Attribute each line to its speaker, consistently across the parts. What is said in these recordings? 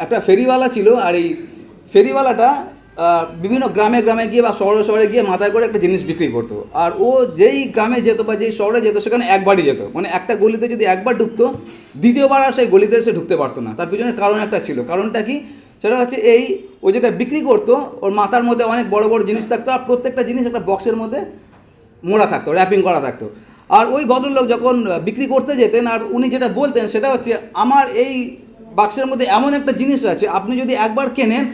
Speaker 1: একটা ফেরিওয়ালা ছিল, আর এই ফেরিওয়ালাটা বিভিন্ন গ্রামে গ্রামে গিয়ে বা শহরে শহরে গিয়ে মাথায় করে একটা জিনিস বিক্রি করতো। আর ও যেই গ্রামে যেত বা যেই শহরে যেত সেখানে একবারই যেত, মানে একটা গলিতে যদি একবার ঢুকতো দ্বিতীয়বার আর সেই গলিতে সে ঢুকতে পারতো না। তার পিছনে কারণ একটা ছিল। কারণটা কি? সেটা হচ্ছে এই, ও যেটা বিক্রি করতো ওর মাথার মধ্যে অনেক বড় বড় জিনিস থাকতো, আর প্রত্যেকটা জিনিস একটা বক্সের মধ্যে মোড়া থাকতো, র্যাপিং করা থাকতো। আর ওই ভদ্রলোক যখন বিক্রি করতে যেতেন আর উনি যেটা বলতেন সেটা হচ্ছে, আমার এই বাক্সের মধ্যে এমন একটা জিনিস আছে, আপনি যদি একবার কেনেন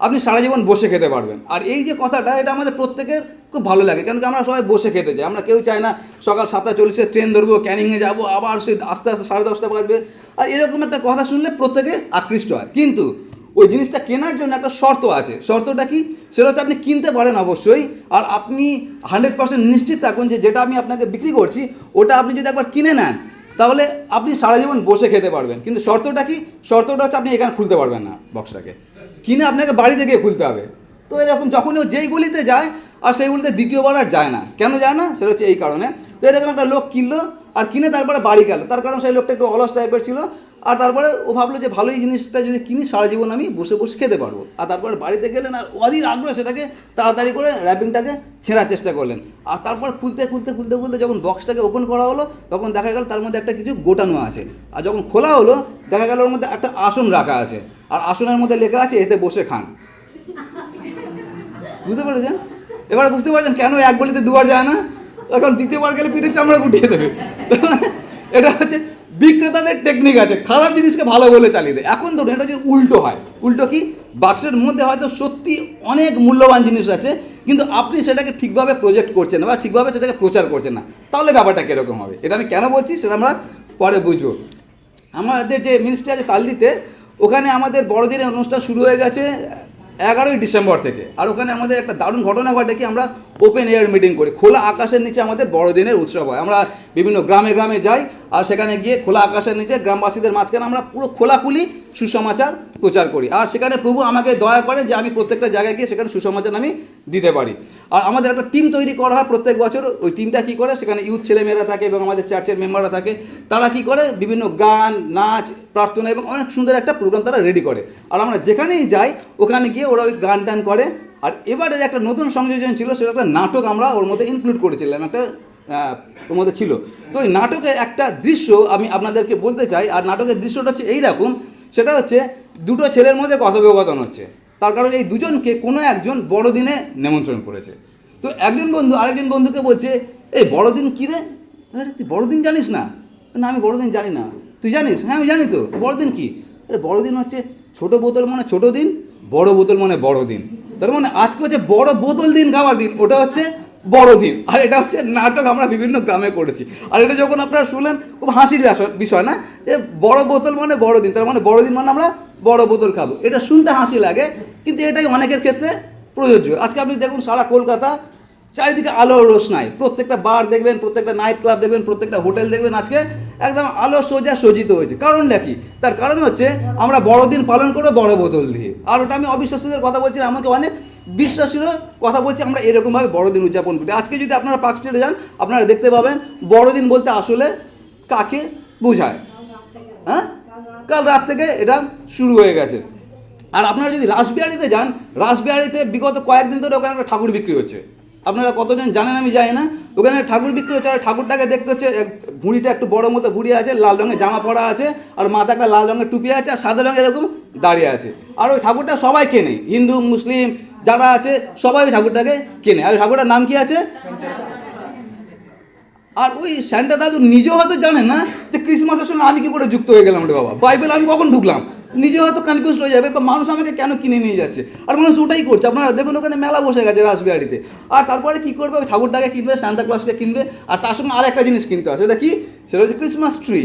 Speaker 1: আপনি সারা জীবন বসে খেতে পারবেন। আর এই যে কথাটা, এটা আমাদের প্রত্যেকের খুব ভালো লাগে, কেন কি আমরা সবাই বসে খেতে চাই। আমরা কেউ চাই না সকাল 7:40 ট্রেন ধরবো, ক্যানিংয়ে যাবো, আবার সেই আস্তে আস্তে 10:30 বাজবে। আর এরকম একটা কথা শুনলে প্রত্যেকে আকৃষ্ট হয়। কিন্তু ওই জিনিসটা কেনার জন্য একটা শর্ত আছে। শর্তটা কি? সেটা হচ্ছে আপনি কিনতে পারেন অবশ্যই, আর আপনি 100% নিশ্চিত থাকুন যে যেটা আমি আপনাকে বিক্রি করছি ওটা আপনি যদি একবার কিনে নেন তাহলে আপনি সারা জীবন বসে খেতে পারবেন। কিন্তু শর্তটা কি? শর্তটা হচ্ছে আপনি এখানে খুলতে পারবেন না, বক্সটাকে কিনে আপনাকে বাড়িতে গিয়ে খুলতে হবে। তো এরকম যখনই ও যেই গলিতে যায় আর সেই গলিতে দ্বিতীয়বার আর যায় না। কেন যায় না? সেটা হচ্ছে এই কারণে। তো এরকম একটা লোক কিনলো আর কিনে তারপরে বাড়ি গেল, তার কারণ সেই লোকটা একটু অলস টাইপের ছিল। আর তারপরে ও ভাবলো যে ভালোই জিনিসটা যদি কিনি সারা জীবন আমি বসে বসে খেতে পারবো। আর তারপরে বাড়িতে গেলেন আর অধীর আগ্রহ সেটাকে তাড়াতাড়ি করে র্যাপিংটাকে ছেঁড়ার চেষ্টা করলেন। আর তারপর খুলতে খুলতে খুলতে খুলতে যখন বক্সটাকে ওপেন করা হলো তখন দেখা গেল তার মধ্যে একটা কিছু গোটানো আছে। আর যখন খোলা হলো দেখা গেল ওর মধ্যে একটা আসন রাখা আছে, আর আসনের মধ্যে লেখা আছে এতে বসে খান। বুঝতে পেরেছেন? এবারে বুঝতে পারছেন কেন এক গলিতে দুবার যায় না? তখন দ্বিতীয়বার গেলে পিঠের চামড়া গুটিয়ে দেবে। এটা হচ্ছে বিক্রেতাদের টেকনিক আছে, খারাপ জিনিসকে ভালো বলে চালিয়ে দেয়। এখন ধরুন এটা যদি উল্টো হয়, উল্টো কি? বাক্সের মধ্যে হয়তো সত্যি অনেক মূল্যবান জিনিস আছে, কিন্তু আপনি সেটাকে ঠিকভাবে প্রজেক্ট করছেন না বা ঠিকভাবে সেটাকে প্রচার করছেন না, তাহলে ব্যাপারটা কীরকম হবে? এটা আমি কেন বলছি সেটা আমরা পরে বুঝবো। আমাদের যে মিনিস্ট্রি আছে তালদিতে, ওখানে আমাদের বড়দিনের অনুষ্ঠান শুরু হয়ে গেছে 11ই ডিসেম্বর থেকে। আর ওখানে আমাদের একটা দারুণ ঘটনা ঘটে কি, আমরা ওপেন এয়ার মিটিং করি, খোলা আকাশের নিচে আমাদের বড়দিনের উৎসব হয়। আমরা বিভিন্ন গ্রামে গ্রামে যাই আর সেখানে গিয়ে খোলা আকাশের নিচে গ্রামবাসীদের মাঝখানে আমরা পুরো খোলাখুলি সুসমাচার প্রচার করি। আর সেখানে প্রভু আমাকে দয়া করে যে আমি প্রত্যেকটা জায়গায় গিয়ে সেখানে সুসমাচার আমি দিতে পারি। আর আমাদের একটা টিম তৈরি করা হয় প্রত্যেক বছর। ওই টিমটা কী করে, সেখানে ইউথ ছেলেমেয়েরা থাকে এবং আমাদের চার্চের মেম্বাররা থাকে। তারা কী করে, বিভিন্ন গান, নাচ, প্রার্থনা এবং অনেক সুন্দর একটা প্রোগ্রাম তারা রেডি করে। আর আমরা যেখানেই যাই ওখানে গিয়ে ওরা ওই গান টান করে। আর এবারে একটা নতুন সংযোজন ছিল, সেটা একটা নাটক আমরা ওর মধ্যে ইনক্লুড করেছিলাম, একটা ওর মধ্যে ছিল। তো ওই নাটকের একটা দৃশ্য আমি আপনাদেরকে বলতে চাই। আর নাটকের দৃশ্যটা হচ্ছে এইরকম, সেটা হচ্ছে দুটো ছেলের মধ্যে কথোপকথন হচ্ছে। তার কারণ এই দুজনকে কোনো একজন বড়দিনে নিমন্ত্রণ করেছে। তো একজন বন্ধু আরেকজন বন্ধুকে বলছে, এই বড়দিন কী রে? আরে তুই বড়দিন জানিস না? না আমি বড়দিন জানি না। তুই জানিস? হ্যাঁ আমি জানি তো। বড়দিন কী? আরে বড়দিন হচ্ছে ছোটো বোতল মানে ছোটো দিন, বড় বোতল মানে বড় দিন। তার মানে আজকে হচ্ছে বড় বোতল দিন খাওয়ার দিন, ওটা হচ্ছে বড়দিন। আর এটা হচ্ছে নাটক আমরা বিভিন্ন গ্রামে করেছি। আর এটা যখন আপনারা শুনলেন খুব হাসির বিষয় না, যে বড় বোতল মানে বড়দিন, তার মানে বড়দিন মানে আমরা বড় বোতল খাবো। এটা শুনতে হাসি লাগে, কিন্তু এটাই অনেকের ক্ষেত্রে প্রযোজ্য। আজকে আপনি দেখুন সারা কলকাতা চারিদিকে আলো রোশনাই, প্রত্যেকটা বার দেখবেন, প্রত্যেকটা নাইট ক্লাব দেখবেন, প্রত্যেকটা হোটেল দেখবেন আজকে একদম আলো সোজা সজ্জিত হয়েছে। কারণটা কি? তার কারণ হচ্ছে আমরা বড়দিন পালন করবো বড় বোতল দিয়ে। আর ওটা আমি অবিশ্বাসীদের কথা বলছি, আমাকে অনেক বিশ্বাসীরও কথা বলছি, আমরা এরকমভাবে বড়দিন উদযাপন করি। আজকে যদি আপনারা পার্ক স্ট্রিটে যান আপনারা দেখতে পাবেন বড়দিন বলতে আসলে কাকে বোঝায়। হ্যাঁ, কাল রাত থেকে এটা শুরু হয়ে গেছে। আর আপনারা যদি রাসবিহারীতে যান, রাসবিহারীতে বিগত কয়েকদিন ধরে ওখানে একটা ঠাকুর বিক্রি হচ্ছে। আপনারা কতজন জানেন আমি জানি না, ওখানে ঠাকুর বিক্রি হচ্ছে। আর ঠাকুরটাকে দেখতে হচ্ছে, ভুঁড়িটা একটু বড় মতো ভুঁড়ি আছে, লাল রঙের জামা পরা আছে, আর মাথা একটা লাল রঙের টুপি আছে, আর সাদা রঙের এরকম দাঁড়িয়ে আছে। আর ওই ঠাকুরটা সবাই কেনে, হিন্দু মুসলিম যারা আছে সবাই ওই ঠাকুরটাকে কেনে। আর ঠাকুরটার নাম কি আছে? আর ওই স্যান্টা দাদু নিজেও হয়তো জানেন না যে ক্রিসমাসের সঙ্গে আমি কী করে যুক্ত হয়ে গেলাম রে বাবা, বাইবেল আমি কখন ঢুকলাম, নিজে হয়তো কনফিউজ হয়ে যাবে, বা মানুষ আমাকে কেন কিনে নিয়ে যাচ্ছে। আর মানুষ ওটাই করছে। আপনারা দেখুন ওখানে মেলা বসে গেছে রাসবিহারীতে। আর তারপরে কী করবে, ওই ঠাকুরটাকে কিনবে, সান্তা ক্লজকে কিনবে, আর তার সঙ্গে আর একটা জিনিস কিনতে হয়। সেটা কি? সেটা হচ্ছে ক্রিসমাস ট্রি।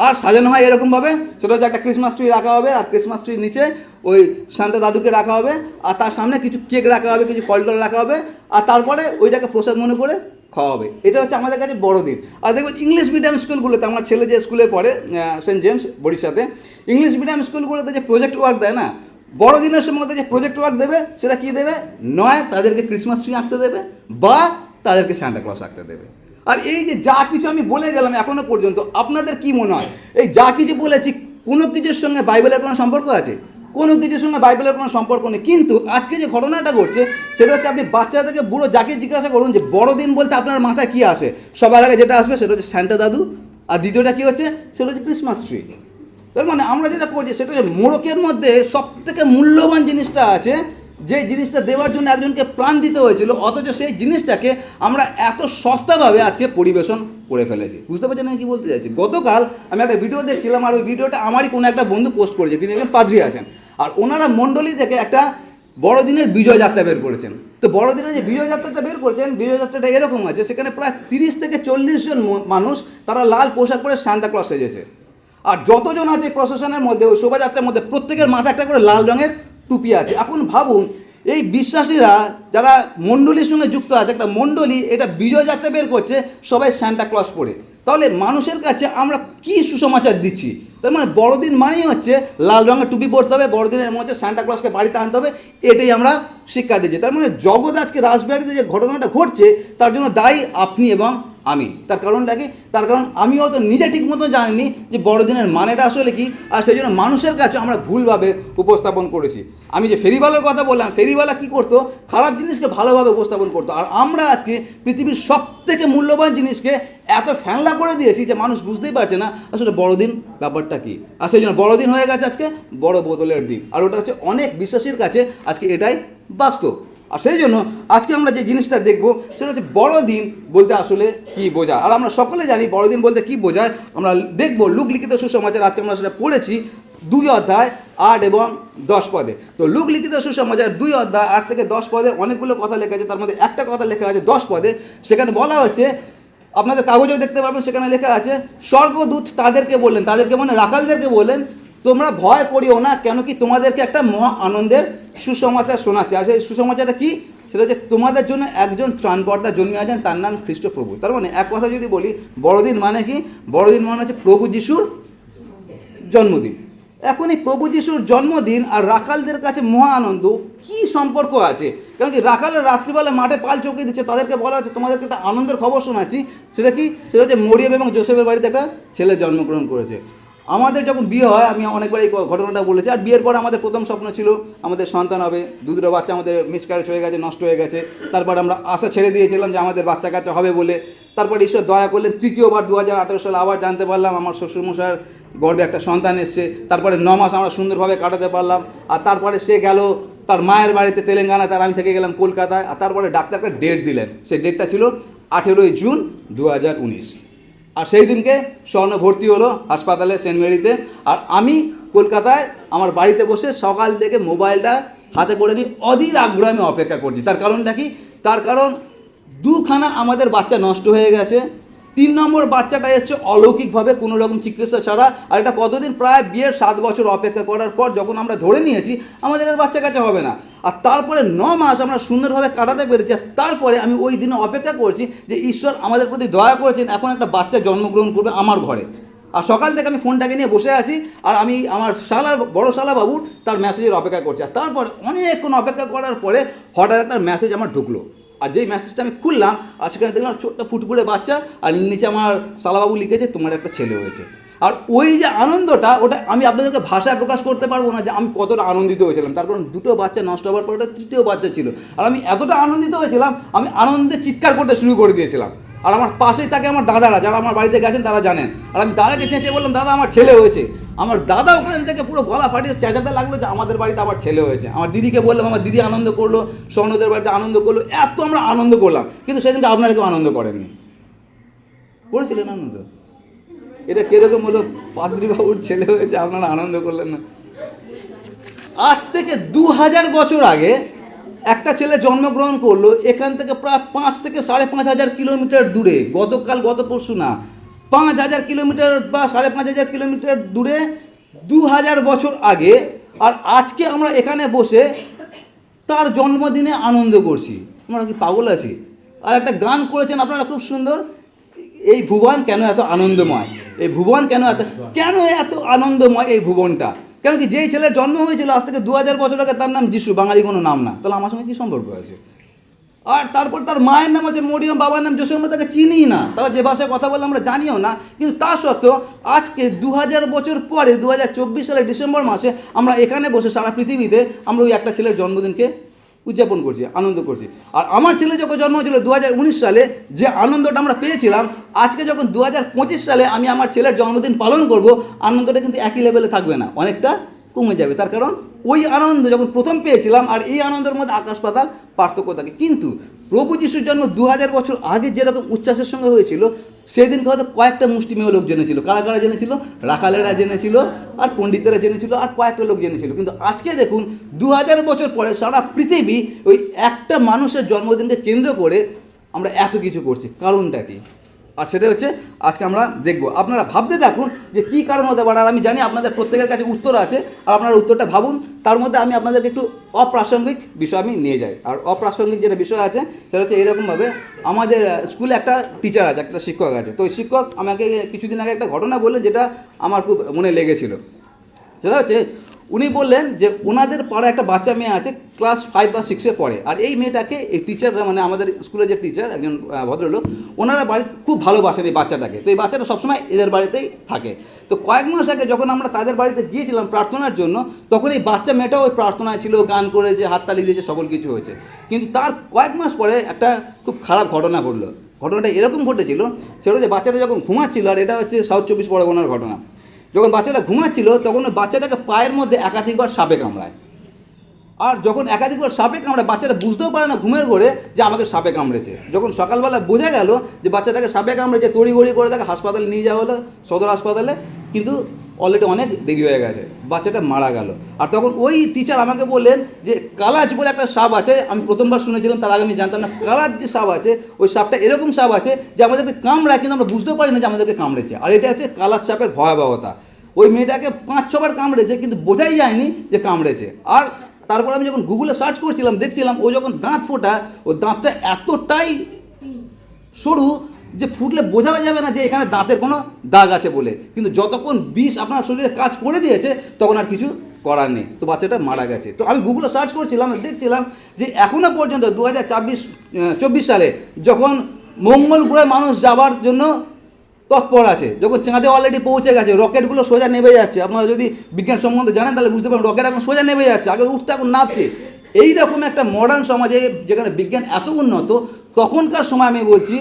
Speaker 1: আর সাজানো হয় এরকমভাবে, সেটা হচ্ছে একটা ক্রিসমাস ট্রি রাখা হবে, আর ক্রিসমাস ট্রির নিচে ওই সান্তা দাদুকে রাখা হবে, আর তার সামনে কিছু কেক রাখা হবে, কিছু ফল টল রাখা হবে, আর তারপরে ওইটাকে প্রসাদ মনে করে খাওয়া হবে। এটা হচ্ছে আমাদের কাছে বড়দিন। আর দেখবেন ইংলিশ মিডিয়াম স্কুলগুলোতে, আমার ছেলে যে স্কুলে পড়ে সেন্ট জেমস বরিশাতে, ইংলিশ মিডিয়াম স্কুলগুলোতে যে প্রজেক্ট ওয়ার্ক দেয় না, বড়দিনের সময় যে প্রজেক্ট ওয়ার্ক দেবে সেটা কী দেবে, নয় তাদেরকে ক্রিসমাস ট্রি আঁকতে দেবে বা তাদেরকে সান্টা ক্লজ আঁকতে দেবে। আর এই যে যা কিছু আমি বলে গেলাম এখনও পর্যন্ত, আপনাদের কি মনে হয় এই যা কিছু বলেছি কোনো কিছুর সঙ্গে বাইবেলের কোনো সম্পর্ক আছে? কোনো কিছুর সঙ্গে বাইবেলের কোনো সম্পর্ক নেই। কিন্তু আজকে যে ঘটনাটা ঘটছে সেটা হচ্ছে, আপনি বাচ্চা থেকে বুড়ো যাকে জিজ্ঞাসা করুন যে বড়দিন বলতে আপনার মাথায় কী আসে, সবার আগে যেটা আসবে সেটা হচ্ছে সান্টা দাদু, আর দ্বিতীয়টা কী হচ্ছে সেটা হচ্ছে ক্রিসমাস ট্রি। তার মানে আমরা যেটা করছি সেটা হচ্ছে মোড়কের মধ্যে সবথেকে মূল্যবান জিনিসটা আছে, যে জিনিসটা দেওয়ার জন্য একজনকে প্রাণ দিতে হয়েছিল, অথচ সেই জিনিসটাকে আমরা এত সস্তাভাবে আজকে পরিবেশন করে ফেলেছি। বুঝতে পারছেন আমি কী বলতে চাইছি? গতকাল আমি একটা ভিডিও দেখছিলাম, আর ওই ভিডিওটা আমারই কোনো একটা বন্ধু পোস্ট করেছে, তিনি একজন পাদ্রী আছেন, আর ওনারা মণ্ডলী থেকে একটা বড়দিনের বিজয় যাত্রা বের করেছেন। তো বড়দিনের যে বিজয় যাত্রাটা বের করেছেন, বিজয় যাত্রাটা এরকম আছে, সেখানে প্রায় 30 থেকে 40 জন মানুষ তারা লাল পোশাক পরে সান্তা ক্লজ সেজেছে। আর যতজন আছে প্রশাসনের মধ্যে, ওই শোভাযাত্রার মধ্যে প্রত্যেকের মাথায় একটা করে লাল রঙের টুপি আছে। এখন ভাবুন, এই বিশ্বাসীরা যারা মণ্ডলীর সঙ্গে যুক্ত আছে, একটা মণ্ডলী এটা বিজয় যাত্রা বের করছে সবাই সান্টা ক্লজ পরে, তাহলে মানুষের কাছে আমরা কি সুসমাচার দিচ্ছি? তার মানে বড়দিন মানেই হচ্ছে লাল রঙের টুপি পরতে হবে, বড়দিনের মধ্যে সান্টা ক্লজকে বাড়িতে আনতে হবে, এটাই আমরা শিক্ষা দিচ্ছি। তার মানে জগৎ আজকে রাজবাড়িতে যে ঘটনাটা ঘটছে তার জন্য দায়ী আপনি এবং আমি। তার কারণটা কি? তার কারণ আমি হয়তো নিজে ঠিক মতো জানিনি যে বড়দিনের মানেটা আসলে কি, আর সেই জন্য মানুষের কাছে আমরা ভুলভাবে উপস্থাপন করেছি। আমি যে ফেরিওয়ালার কথা বললাম, ফেরিওয়ালা কী করতো, খারাপ জিনিসকে ভালোভাবে উপস্থাপন করতো, আর আমরা আজকে পৃথিবীর সবথেকে মূল্যবান জিনিসকে এত ফ্যাংলা করে দিয়েছি যে মানুষ বুঝতেই পারছে না আসলে বড়দিন ব্যাপারটা কী। আর সেই জন্য বড়দিন হয়ে গেছে আজকে বড় বোতলের দিন, আর ওটা হচ্ছে অনেক বিশ্বাসীর কাছে আজকে এটাই বাস্তব। আর সেই জন্য আজকে আমরা যে জিনিসটা দেখব সেটা হচ্ছে বড়দিন বলতে আসলে কী বোঝায়। আর আমরা সকলে জানি বড়দিন বলতে কী বোঝায়। আমরা দেখব লুক লিখিত সুসমাচার, আজকে আমরা সেটা পড়েছি 2 অধ্যায় 8 এবং 10 পদে। তো লুক লিখিত সুসমাচার 2 অধ্যায় 8 থেকে 10 পদে অনেকগুলো কথা লেখা আছে, তার মধ্যে একটা কথা লেখা আছে 10 পদে। সেখানে বলা হচ্ছে, আপনাদের কাগজেও দেখতে পারবেন, সেখানে লেখা আছে, স্বর্গদূত তাদেরকে বললেন, তাদেরকে মানে রাখালদেরকে বললেন, তোমরা ভয় করিও না, কেন কি তোমাদেরকে একটা মহা আনন্দের সুসমাচার শোনাচ্ছে। আর সেই সুসমাচারটা কি? সেটা হচ্ছে তোমাদের জন্য একজন ত্রাণকর্তা জন্মিয়েছেন, তার নাম খ্রিস্ট প্রভু। তার মানে এক কথা যদি বলি, বড়দিন মানে কি? বড়দিন মানে হচ্ছে প্রভু যিশুর জন্মদিন। এখন এই প্রভু যিশুর জন্মদিন আর রাখালদের কাছে মহা আনন্দ কী সম্পর্ক আছে? কারণ কি রাখালের রাত্রিবেলা মাঠে পাল চৌকিয়ে দিচ্ছে, তাদেরকে বলা হচ্ছে তোমাদেরকে একটা আনন্দের খবর শোনাচ্ছি। সেটা কি? সেটা হচ্ছে মরিয়ম এবং জোসেফের বাড়িতে একটা ছেলে জন্মগ্রহণ করেছে। আমাদের যখন বিয়ে হয়, আমি অনেকবার এই ঘটনাটা বলেছি, আর বিয়ের পর আমাদের প্রথম স্বপ্ন ছিল আমাদের সন্তান হবে, দুটো বাচ্চা আমাদের মিসক্যারেজ হয়ে গেছে, নষ্ট হয়ে গেছে। তারপর আমরা আশা ছেড়ে দিয়েছিলাম যে আমাদের বাচ্চা কাচ্চা হবে বলে। তারপর ঈশ্বর দয়া করলেন, তৃতীয়বার 2018 সালে আবার জানতে পারলাম আমার শ্বশুরমশাইয়ের গর্ভে একটা সন্তান এসছে। তারপরে 9 মাস আমরা সুন্দরভাবে কাটাতে পারলাম। আর তারপরে সে গেল তার মায়ের বাড়িতে তেলেঙ্গানা, তার আমি থেকে গেলাম কলকাতায়। আর তারপরে ডাক্তার একটা ডেট দিলেন, সেই ডেটটা ছিল 18 জুন 2019। আর সেই দিনকে স্বর্ণ ভর্তি হলো হাসপাতালে সেন্ট মেরিতে। আর আমি কলকাতায় আমার বাড়িতে বসে সকাল থেকে মোবাইলটা হাতে করে নিয়ে অধীর আগ্রহে আমি অপেক্ষা করছি। তার কারণটা কি? তার কারণ 2খানা আমাদের বাচ্চা নষ্ট হয়ে গেছে, 3 নম্বর বাচ্চাটা এসছে অলৌকিকভাবে, কোনো রকম চিকিৎসা ছাড়া। আর এটা কতদিন? প্রায় বিয়ের 7 বছর অপেক্ষা করার পর যখন আমরা ধরে নিয়েছি আমাদের আর বাচ্চা কাচ্চা হবে না, আর তারপরে 9 মাস আমরা সুন্দরভাবে কাটাতে পেরেছি। আর তারপরে আমি ওই দিনে অপেক্ষা করছি যে ঈশ্বর আমাদের প্রতি দয়া করেছেন, এখন একটা বাচ্চা জন্মগ্রহণ করবে আমার ঘরে। আর সকাল থেকে আমি ফোনটাকে নিয়ে বসে আছি, আর আমি আমার বড় শালা বাবুর তার মেসেজের অপেক্ষা করছি। আর তারপর অনেকক্ষণ অপেক্ষা করার পরে হঠাৎ একটা মেসেজ আমার ঢুকলো, আর যেই মেসেজটা আমি খুললাম আর সেখানে দেখলাম ছোট্ট ফুটফুটে বাচ্চা, আর নিচে আমার শালাবাবু লিখেছে তোমার একটা ছেলে হয়েছে। আর ওই যে আনন্দটা, ওটা আমি আপনাদেরকে ভাষায় প্রকাশ করতে পারবো না যে আমি কতটা আনন্দিত হয়েছিলাম। তার কারণ 2টো বাচ্চা নষ্ট হওয়ার পর ওটা 3য় বাচ্চা ছিল, আর আমি এতটা আনন্দিত হয়েছিলাম আমি আনন্দে চিৎকার করতে শুরু করে দিয়েছিলাম। আর আমার পাশেই থাকে আমার দাদারা, যারা আমার বাড়িতে গেছেন তারা জানেন। আর আমি দাদাকে চেঁচিয়ে বললাম, দাদা আমার ছেলে হয়েছে। আমার দাদা ওখান থেকে পুরো গলা ফাটিয়ে চেঁচাতে লাগলো যে আমাদের বাড়িতে আবার ছেলে হয়েছে। আমার দিদিকে বললাম, আমার দিদি আনন্দ করলো, স্বর্ণদের বাড়িতে আনন্দ করলো, এত আমরা আনন্দ করলাম। কিন্তু সেদিনকে আপনারা কেউ আনন্দ করেননি, করেছিলেন আনন্দ? এটা কীরকম হলো, পাদ্রীবাবুর ছেলে হয়েছে আপনারা আনন্দ করলেন না? আজ থেকে 2000 বছর আগে একটা ছেলে জন্মগ্রহণ করলো, এখান থেকে প্রায় 5 থেকে 5.5 কিলোমিটার দূরে। গত পরশু না, 5000 কিলোমিটার বা 5500 কিলোমিটার দূরে 2000 বছর আগে। আর আজকে আমরা এখানে বসে তার জন্মদিনে আনন্দ করছি। আমরা কি পাগল আছি? আর একটা গান করেছেন আপনারা খুব সুন্দর, এই ভুবন কেন এত আনন্দময়, এই ভুবন কেন এত আনন্দময় এই ভুবনটা। কেন কি যেই ছেলের জন্ম হয়েছিল আজ থেকে 2000 বছর আগে তার নাম যিশু, বাঙালি কোনো নাম না, তাহলে আমার সঙ্গে কী সম্পর্ক আছে? আর তারপর তার মায়ের নাম হচ্ছে মরিয়ম, বাবার নাম জোসেফ, আমরা তাকে চিনিই না, তারা যে ভাষায় কথা বলে আমরা জানিও না। কিন্তু তা সত্ত্বেও আজকে 2000 বছর পরে 2024 সালের ডিসেম্বর মাসে আমরা এখানে বসে সারা পৃথিবীতে আমরা ওই একটা ছেলের জন্মদিনকে উদযাপন করছি, আনন্দ করছি। আর আমার ছেলে যখন জন্ম হয়েছিল 2019 সালে, যে আনন্দটা আমরা পেয়েছিলাম, আজকে যখন 2025 সালে আমি আমার ছেলের জন্মদিন পালন করব, আনন্দটা কিন্তু একই লেভেলে থাকবে না, অনেকটা কমে যাবে। তার কারণ ওই আনন্দ যখন প্রথম পেয়েছিলাম আর এই আনন্দের মধ্যে আকাশ পাতাল পার্থক্য থাকে। কিন্তু প্রভু যিশুর জন্ম 2000 বছর আগে যেরকম উচ্ছ্বাসের সঙ্গে হয়েছিল, সেদিনকে হয়তো কয়েকটা মুষ্টিমেয় লোক জেনেছিল। কারা কারা জেনেছিল? রাখালেরা জেনেছিল, আর পণ্ডিতেরা জেনেছিল, আর কয়েকটা লোক জেনেছিল। কিন্তু আজকে দেখুন 2000 বছর পরে সারা পৃথিবী ওই একটা মানুষের জন্মদিনকে কেন্দ্র করে আমরা এত কিছু করছি। কারণটা কি? আর সেটা হচ্ছে আজকে আমরা দেখব। আপনারা ভাবতে থাকুন যে কী কারণ হতে পারে। আর আমি জানি আপনাদের প্রত্যেকের কাছে উত্তর আছে, আর আপনারা উত্তরটা ভাবুন। তার মধ্যে আমি আপনাদেরকে একটু অপ্রাসঙ্গিক বিষয় আমি নিয়ে যাই। আর অপ্রাসঙ্গিক যেটা বিষয় আছে সেটা হচ্ছে এরকমভাবে, আমাদের স্কুলে একটা টিচার আছে, একটা শিক্ষক আছে। তো ওই শিক্ষক আমাকে কিছুদিন আগে একটা ঘটনা বললেন, যেটা আমার খুব মনে লেগেছিল। সেটা হচ্ছে উনি বললেন যে ওনাদের পাড়ায় একটা বাচ্চা মেয়ে আছে, ক্লাস 5 বা 6-এ পড়ে। আর এই মেয়েটাকে এই টিচাররা, মানে আমাদের স্কুলের যে টিচার, একজন ভদ্রলোক, ওনারা বাড়ি খুব ভালোবাসেন এই বাচ্চাটাকে। তো এই বাচ্চাটা সবসময় এদের বাড়িতেই থাকে। তো কয়েক মাস আগে যখন আমরা তাদের বাড়িতে গিয়েছিলাম প্রার্থনার জন্য, তখন এই বাচ্চা মেয়েটাও ওই প্রার্থনায় ছিল, গান করেছে, হাততালি দিয়েছে, সকল কিছু হয়েছে। কিন্তু তার কয়েক মাস পরে একটা খুব খারাপ ঘটনা ঘটলো। ঘটনাটা এরকম ঘটেছিল, সেটা হচ্ছে বাচ্চাটা যখন ঘুমাচ্ছিল, আর এটা হচ্ছে সাউথ 24 পরগনার ঘটনা। যখন বাচ্চাটা ঘুমাচ্ছিল তখন বাচ্চাটাকে পায়ের মধ্যে একাধিকবার সাপে কামড়ায়। আর যখন একাধিকবার সাপে কামড়ায়, বাচ্চাটা বুঝতেও পারে না ঘুমের ঘরে যে আমাকে সাপে কামড়েছে। যখন সকালবেলা বোঝা গেল যে বাচ্চাটাকে সাপে কামড়েছে, তড়িঘড়ি করে তাকে হাসপাতালে নিয়ে যাওয়া হলো, সদর হাসপাতালে। কিন্তু অলরেডি অনেক দেরি হয়ে গেছে, বাচ্চাটা মারা গেল। আর তখন ওই টিচার আমাকে বললেন যে কালাজ বলে একটা সাপ আছে, আমি প্রথমবার শুনেছিলাম, তার আগে আমি জানতাম না। কালাজ যে সাপ আছে, ওই সাপটা এরকম সাপ আছে যে আমাদেরকে কামড়ায়, কিন্তু আমরা বুঝতেও পারি না যে আমাদেরকে কামড়েছে। আর এটা হচ্ছে কালাজ সাপের ভয়াবহতা। ওই মেয়েটাকে 5-6 বার কামড়েছে, কিন্তু বোঝাই যায়নি যে কামড়েছে। আর তারপর আমি যখন গুগলে সার্চ করছিলাম, দেখছিলাম ও যখন দাঁত ফোটা, ও দাঁতটা এতটাই সরু যে ফুটলে বোঝা যাবে না যে এখানে দাঁতের কোনো দাগ আছে বলে। কিন্তু যতক্ষণ বিষ আপনার শরীরে কাজ করে দিয়েছে, তখন আর কিছু করার নেই। তো বাচ্চাটা মারা গেছে। তো আমি গুগলে সার্চ করছিলাম, দেখছিলাম যে এখনও পর্যন্ত 2024 সালে যখন মঙ্গল গ্রহে মানুষ যাওয়ার জন্য তৎপর আছে, যখন চাঁদে অলরেডি পৌঁছে গেছে, রকেটগুলো সোজা নেমে যাচ্ছে। আপনারা যদি বিজ্ঞান সম্বন্ধে জানেন তাহলে বুঝতে পারেন, রকেট এখন সোজা নেমে যাচ্ছে, আগে উঠতে এখন নামছে। এইরকম একটা মডার্ন সমাজে যেখানে বিজ্ঞান এত উন্নত, তখনকার সময় আমি বলছি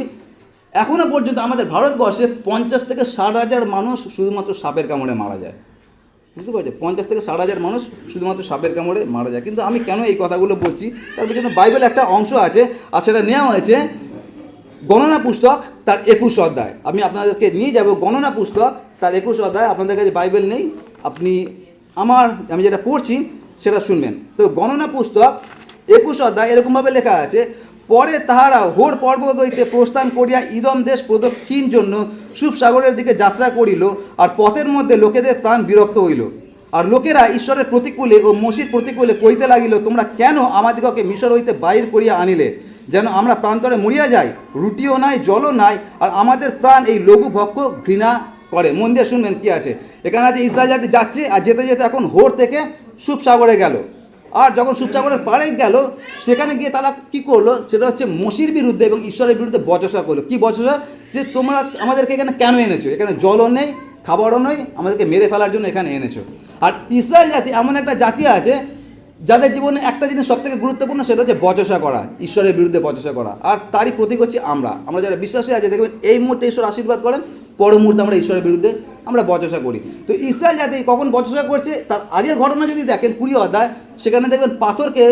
Speaker 1: এখনও পর্যন্ত আমাদের ভারতবর্ষে 50 থেকে 60,000 মানুষ শুধুমাত্র সাপের কামড়ে মারা যায়। বুঝতে পারছি, 50 থেকে 60,000 মানুষ শুধুমাত্র সাপের কামড়ে মারা যায়। কিন্তু আমি কেন এই কথাগুলো বলছি, তার পেছনে বাইবেল একটা অংশ আছে, আর সেটা নেওয়া হয়েছে গণনা পুস্তক তার 21 অধ্যায়। আমি আপনাদেরকে নিয়ে যাব গণনা পুস্তক তার 21 অধ্যায়। আপনাদের কাছে বাইবেল নেই, আমি যেটা পড়ছি সেটা শুনবেন। তো গণনা পুস্তক 21 অধ্যায় এরকমভাবে লেখা আছে, পরে তাহারা হোর পর্বত হইতে প্রস্থান করিয়া ইদম দেশ প্রদক্ষিণ জন্য সুপ সাগরের দিকে যাত্রা করিল। আর পথের মধ্যে লোকেদের প্রাণ বিরক্ত হইল। আর লোকেরা ঈশ্বরের প্রতিকূলে ও মসির প্রতিকূলে কইতে লাগিল, তোমরা কেন আমাদিগকে মিশর হইতে বাহির করিয়া আনিলে, যেন আমরা প্রান্তরে মরিয়া যাই? রুটিও নাই, জলও নাই, আর আমাদের প্রাণ এই লঘু ভক্ষ ঘৃণা করে। মন দিয়ে শুনবেন কি আছে এখানে। আছে ইসরায়েল জাতি যাচ্ছে, আর যেতে যেতে এখন হোর থেকে সুপ সাগরে গেল। আর যখন সুপ সাগরের পাড়ে গেল, সেখানে গিয়ে তারা কী করলো, সেটা হচ্ছে মসির বিরুদ্ধে এবং ঈশ্বরের বিরুদ্ধে বচসা করলো। কী বচসা? যে তোমরা আমাদেরকে এখানে কেন এনেছো? এখানে জলও নেই, খাবারও নেই, আমাদেরকে মেরে ফেলার জন্য এখানে এনেছো। আর ইসরায়েল জাতি এমন একটা জাতি আছে যাদের জীবনে একটা জিনিস সবথেকে গুরুত্বপূর্ণ, সেটা হচ্ছে বচসা করা, ঈশ্বরের বিরুদ্ধে বচসা করা। আর তারই প্রতীক হচ্ছে আমরা যারা বিশ্বাসী আছে, দেখবেন এই মুহূর্তে ঈশ্বর আশীর্বাদ করেন, পর মুহূর্তে আমরা ঈশ্বরের বিরুদ্ধে আমরা বচসা করি। তো ইসরায়েল জাতি কখন বচসা করছে, তার আগের ঘটনা যদি দেখেন 20 অধ্যায়, সেখানে দেখবেন পাথরকে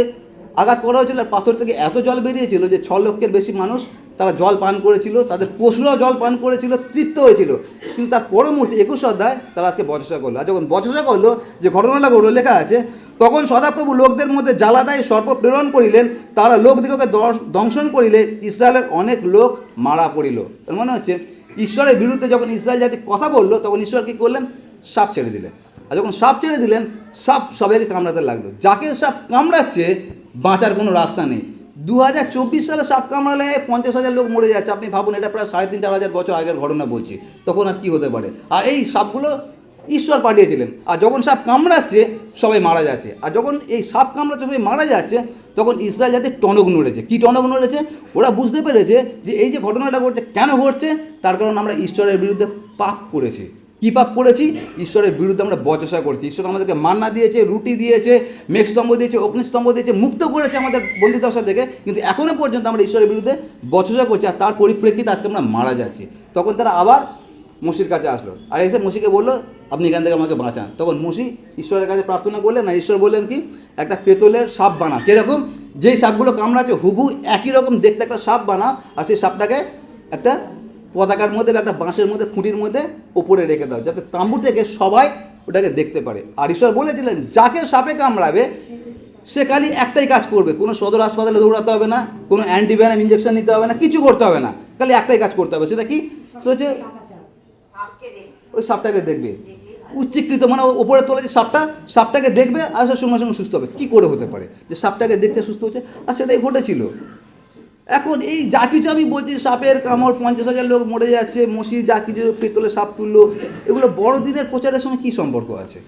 Speaker 1: আঘাত করা হয়েছিল, আর পাথর থেকে এত জল বেরিয়েছিল যে 6 লক্ষের বেশি মানুষ তারা জল পান করেছিল, তাদের পশুরাও জল পান করেছিল, তৃপ্ত হয়েছিল। কিন্তু তার পর মুহূর্তে 21 অধ্যায় তারা আজকে বচসা করলো। আর যখন বচসা করলো, যে ঘটনাটা ঘটলো লেখা আছে, তখন সদাপ্রভু লোকদের মধ্যে জ্বালাদায়ী সর্প প্রেরণ করিলেন, তারা লোকদিগকে দংশন করিলে ইসরায়েলের অনেক লোক মারা পড়িল। তার মনে হচ্ছে ঈশ্বরের বিরুদ্ধে যখন ইসরায়েল জাতি কথা বললো, তখন ঈশ্বর কী করলেন? সাপ ছেড়ে দিলেন। আর যখন সাপ ছেড়ে দিলেন, সাপ সবাইকে কামড়াতে লাগলো। যাকে সাপ কামড়াচ্ছে বাঁচার কোনো রাস্তা নেই। 2024 সালে সাপ কামড়ালে 50,000 লোক মরে যাচ্ছে। আপনি ভাবুন, এটা প্রায় 3,500-4,000 বছর আগের ঘটনা বলছি। তখন আর কী হতে পারে? আর এই সাপগুলো ঈশ্বর পাঠিয়েছিলেন। আর যখন সাপ কামড়াচ্ছে সবাই মারা যাচ্ছে। আর যখন এই সাপ কামড়াচ্ছে সবাই মারা যাচ্ছে, তখন ইসরায়েল জাতি টনক নড়েছে। কী টনক নড়েছে? ওরা বুঝতে পেরেছে যে এই যে ঘটনাটা ঘটছে, কেন ঘটছে? তার কারণ আমরা ঈশ্বরের বিরুদ্ধে পাপ করেছি। কী পাপ করেছি? ঈশ্বরের বিরুদ্ধে আমরা বচসা করেছি। ঈশ্বর আমাদেরকে মান্না দিয়েছে, রুটি দিয়েছে, মেঘস্তম্ভ দিয়েছে, অগ্নিস্তম্ভ দিয়েছে, মুক্ত করেছে আমাদের বন্দিদশা থেকে, কিন্তু এখনও পর্যন্ত আমরা ঈশ্বরের বিরুদ্ধে বচসা করছি, আর তার পরিপ্রেক্ষিতে আজকে আমরা মারা যাচ্ছি। তখন তারা আবার মসির কাছে আসলো, আর এসে মসিকে বললো, আপনি এখান থেকে আমাকে বাঁচান। তখন মসি ঈশ্বরের কাছে প্রার্থনা করলেন, না ঈশ্বর বললেন কি, একটা পেতলের সাপ বানা। কীরকম? যেই সাপগুলো কামড়াচ্ছে হুবু একই রকম দেখতে একটা সাপ বানা, আর সেই সাপটাকে একটা পতাকার মধ্যে বা একটা বাঁশের মধ্যে, খুঁটির মধ্যে ওপরে রেখে দাও, যাতে তাঁবু থেকে সবাই ওটাকে দেখতে পারে। আর ঈশ্বর বলেছিলেন, যাকে সাপে কামড়াবে সে খালি একটাই কাজ করবে, কোনো সদর হাসপাতালে দৌড়াতে হবে না, কোনো অ্যান্টিবায়োটিক ইঞ্জেকশন নিতে হবে না, কিছু করতে হবে না, খালি একটাই কাজ করতে হবে। সেটা কি? সেটা হচ্ছে ওই সাপটাকে দেখবে, উচ্চীকৃত মানে ওপরে তোলে যে সাপটাকে দেখবে আর সে সঙ্গে সঙ্গে সুস্থ হবে। কী করে হতে পারে যে সাপটাকে দেখতে সুস্থ হচ্ছে? আর সেটাই ঘটেছিল। এখন এই যা কিছু আমি বলছি, সাপের কামড় 50,000 লোক মরে যাচ্ছে, মসি যা কিছু পেতলে সাপ তুললো, এগুলো বড়দিনের প্রচারের সঙ্গে কী সম্পর্ক আছে?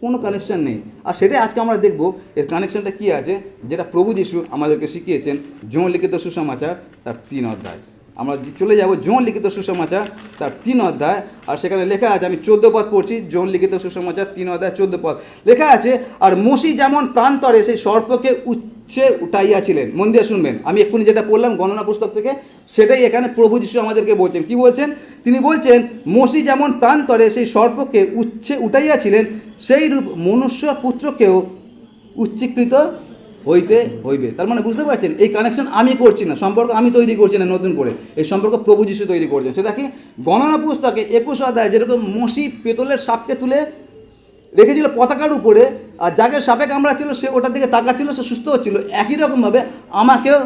Speaker 1: কোনো কানেকশান নেই। আর সেটাই আজকে আমরা দেখব এর কানেকশানটা কী আছে, যেটা প্রভু যিশু আমাদেরকে শিখিয়েছেন যোহন লিখিত সুসমাচার তার 3 অধ্যায়। আমরা চলে যাব যোহন লিখিত সুসমাচার তার 3 অধ্যায়, আর সেখানে লেখা আছে, আমি 14 পদ পড়ছি, যোহন লিখিত সুসমাচার 3 অধ্যায় 14 পদ লেখা আছে, আর মসি যেমন প্রান্তরে সেই সর্পকে উচ্ছে উঠাইয়াছিলেন। মন দিয়ে শুনবেন, আমি এক্ষুনি যেটা পড়লাম গণনা পুস্তক থেকে, সেটাই এখানে প্রভু যিশু আমাদেরকে বলছেন। কি বলছেন? তিনি বলছেন, মসি যেমন প্রান্তরে সেই সর্পকে উচ্ছে উঠাইয়াছিলেন, সেই রূপ মনুষ্য পুত্রকেও উচ্চীকৃত হইতে হইবে। তার মানে বুঝতে পারছেন, এই কানেকশন আমি করছি না, সম্পর্ক আমি তৈরি করছি না নতুন করে, এই সম্পর্ক প্রভু যিশু তৈরি করছেন। সেটা কি? গণনা পুস্তকে 21 অধ্যায় যেরকম মসি পেতলের সাপকে তুলে রেখেছিল পতাকার উপরে, আর যাকে সাপে কামড়াচ্ছিল সে ওটার দিকে তাকাচ্ছিল, সে সুস্থ হচ্ছিল, একই রকমভাবে আমাকেও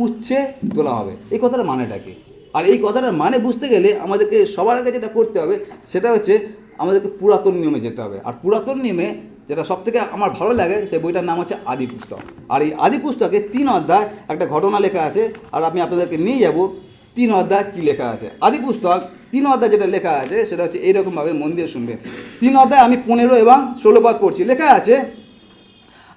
Speaker 1: উচ্ছে তোলা হবে। এই কথাটার মানেটা কি? আর এই কথাটার মানে বুঝতে গেলে আমাদেরকে সবার আগে যেটা করতে হবে সেটা হচ্ছে আমাদেরকে পুরাতন নিয়মে যেতে হবে। আর পুরাতন নিয়মে যেটা সবথেকে আমার ভালো লাগে সেই বইটার নাম হচ্ছে আদি পুস্তক। আর এই আদি পুস্তকে 3 অধ্যায় একটা ঘটনা লেখা আছে, আর আমি আপনাদেরকে নিয়ে যাব 3 অধ্যায় কী লেখা আছে। আদি পুস্তক 3 অধ্যায় যেটা লেখা আছে সেটা হচ্ছে এইরকমভাবে, মন দিয়ে শুনবেন। 3 অধ্যায় আমি 15 এবং 16 পদ পড়ছি। লেখা আছে,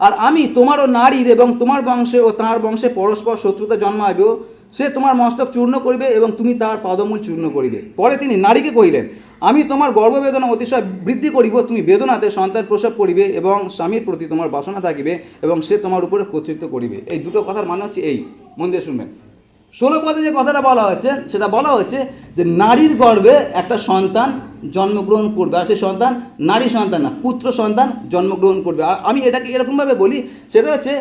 Speaker 1: আর আমি তোমারও নারীর এবং তোমার বংশে ও তাঁর বংশে পরস্পর শত্রুতা জন্মাইবে, সে তোমার মস্তক চূর্ণ করিবে এবং তুমি তার পাদমূল চূর্ণ করিবে। পরে তিনি নারীকে কহিলেন, আমি তোমার গর্ভবেদনা অতিশয় বৃদ্ধি করিব, তুমি বেদনাতে সন্তান প্রসব করিবে এবং স্বামীর প্রতি তোমার বাসনা থাকিবে এবং সে তোমার উপরে কর্তৃত্ব করিবে। এই দুটো কথার মানে হচ্ছে এই, মন দিয়ে শুনবেন। 16 পদে যে কথাটা বলা হচ্ছে সেটা বলা হচ্ছে যে নারীর গর্ভে একটা সন্তান জন্মগ্রহণ করবে, আর সেই সন্তান নারী সন্তান না, পুত্র সন্তান জন্মগ্রহণ করবে। আর আমি এটাকে এরকমভাবে বলি, সেটা হচ্ছে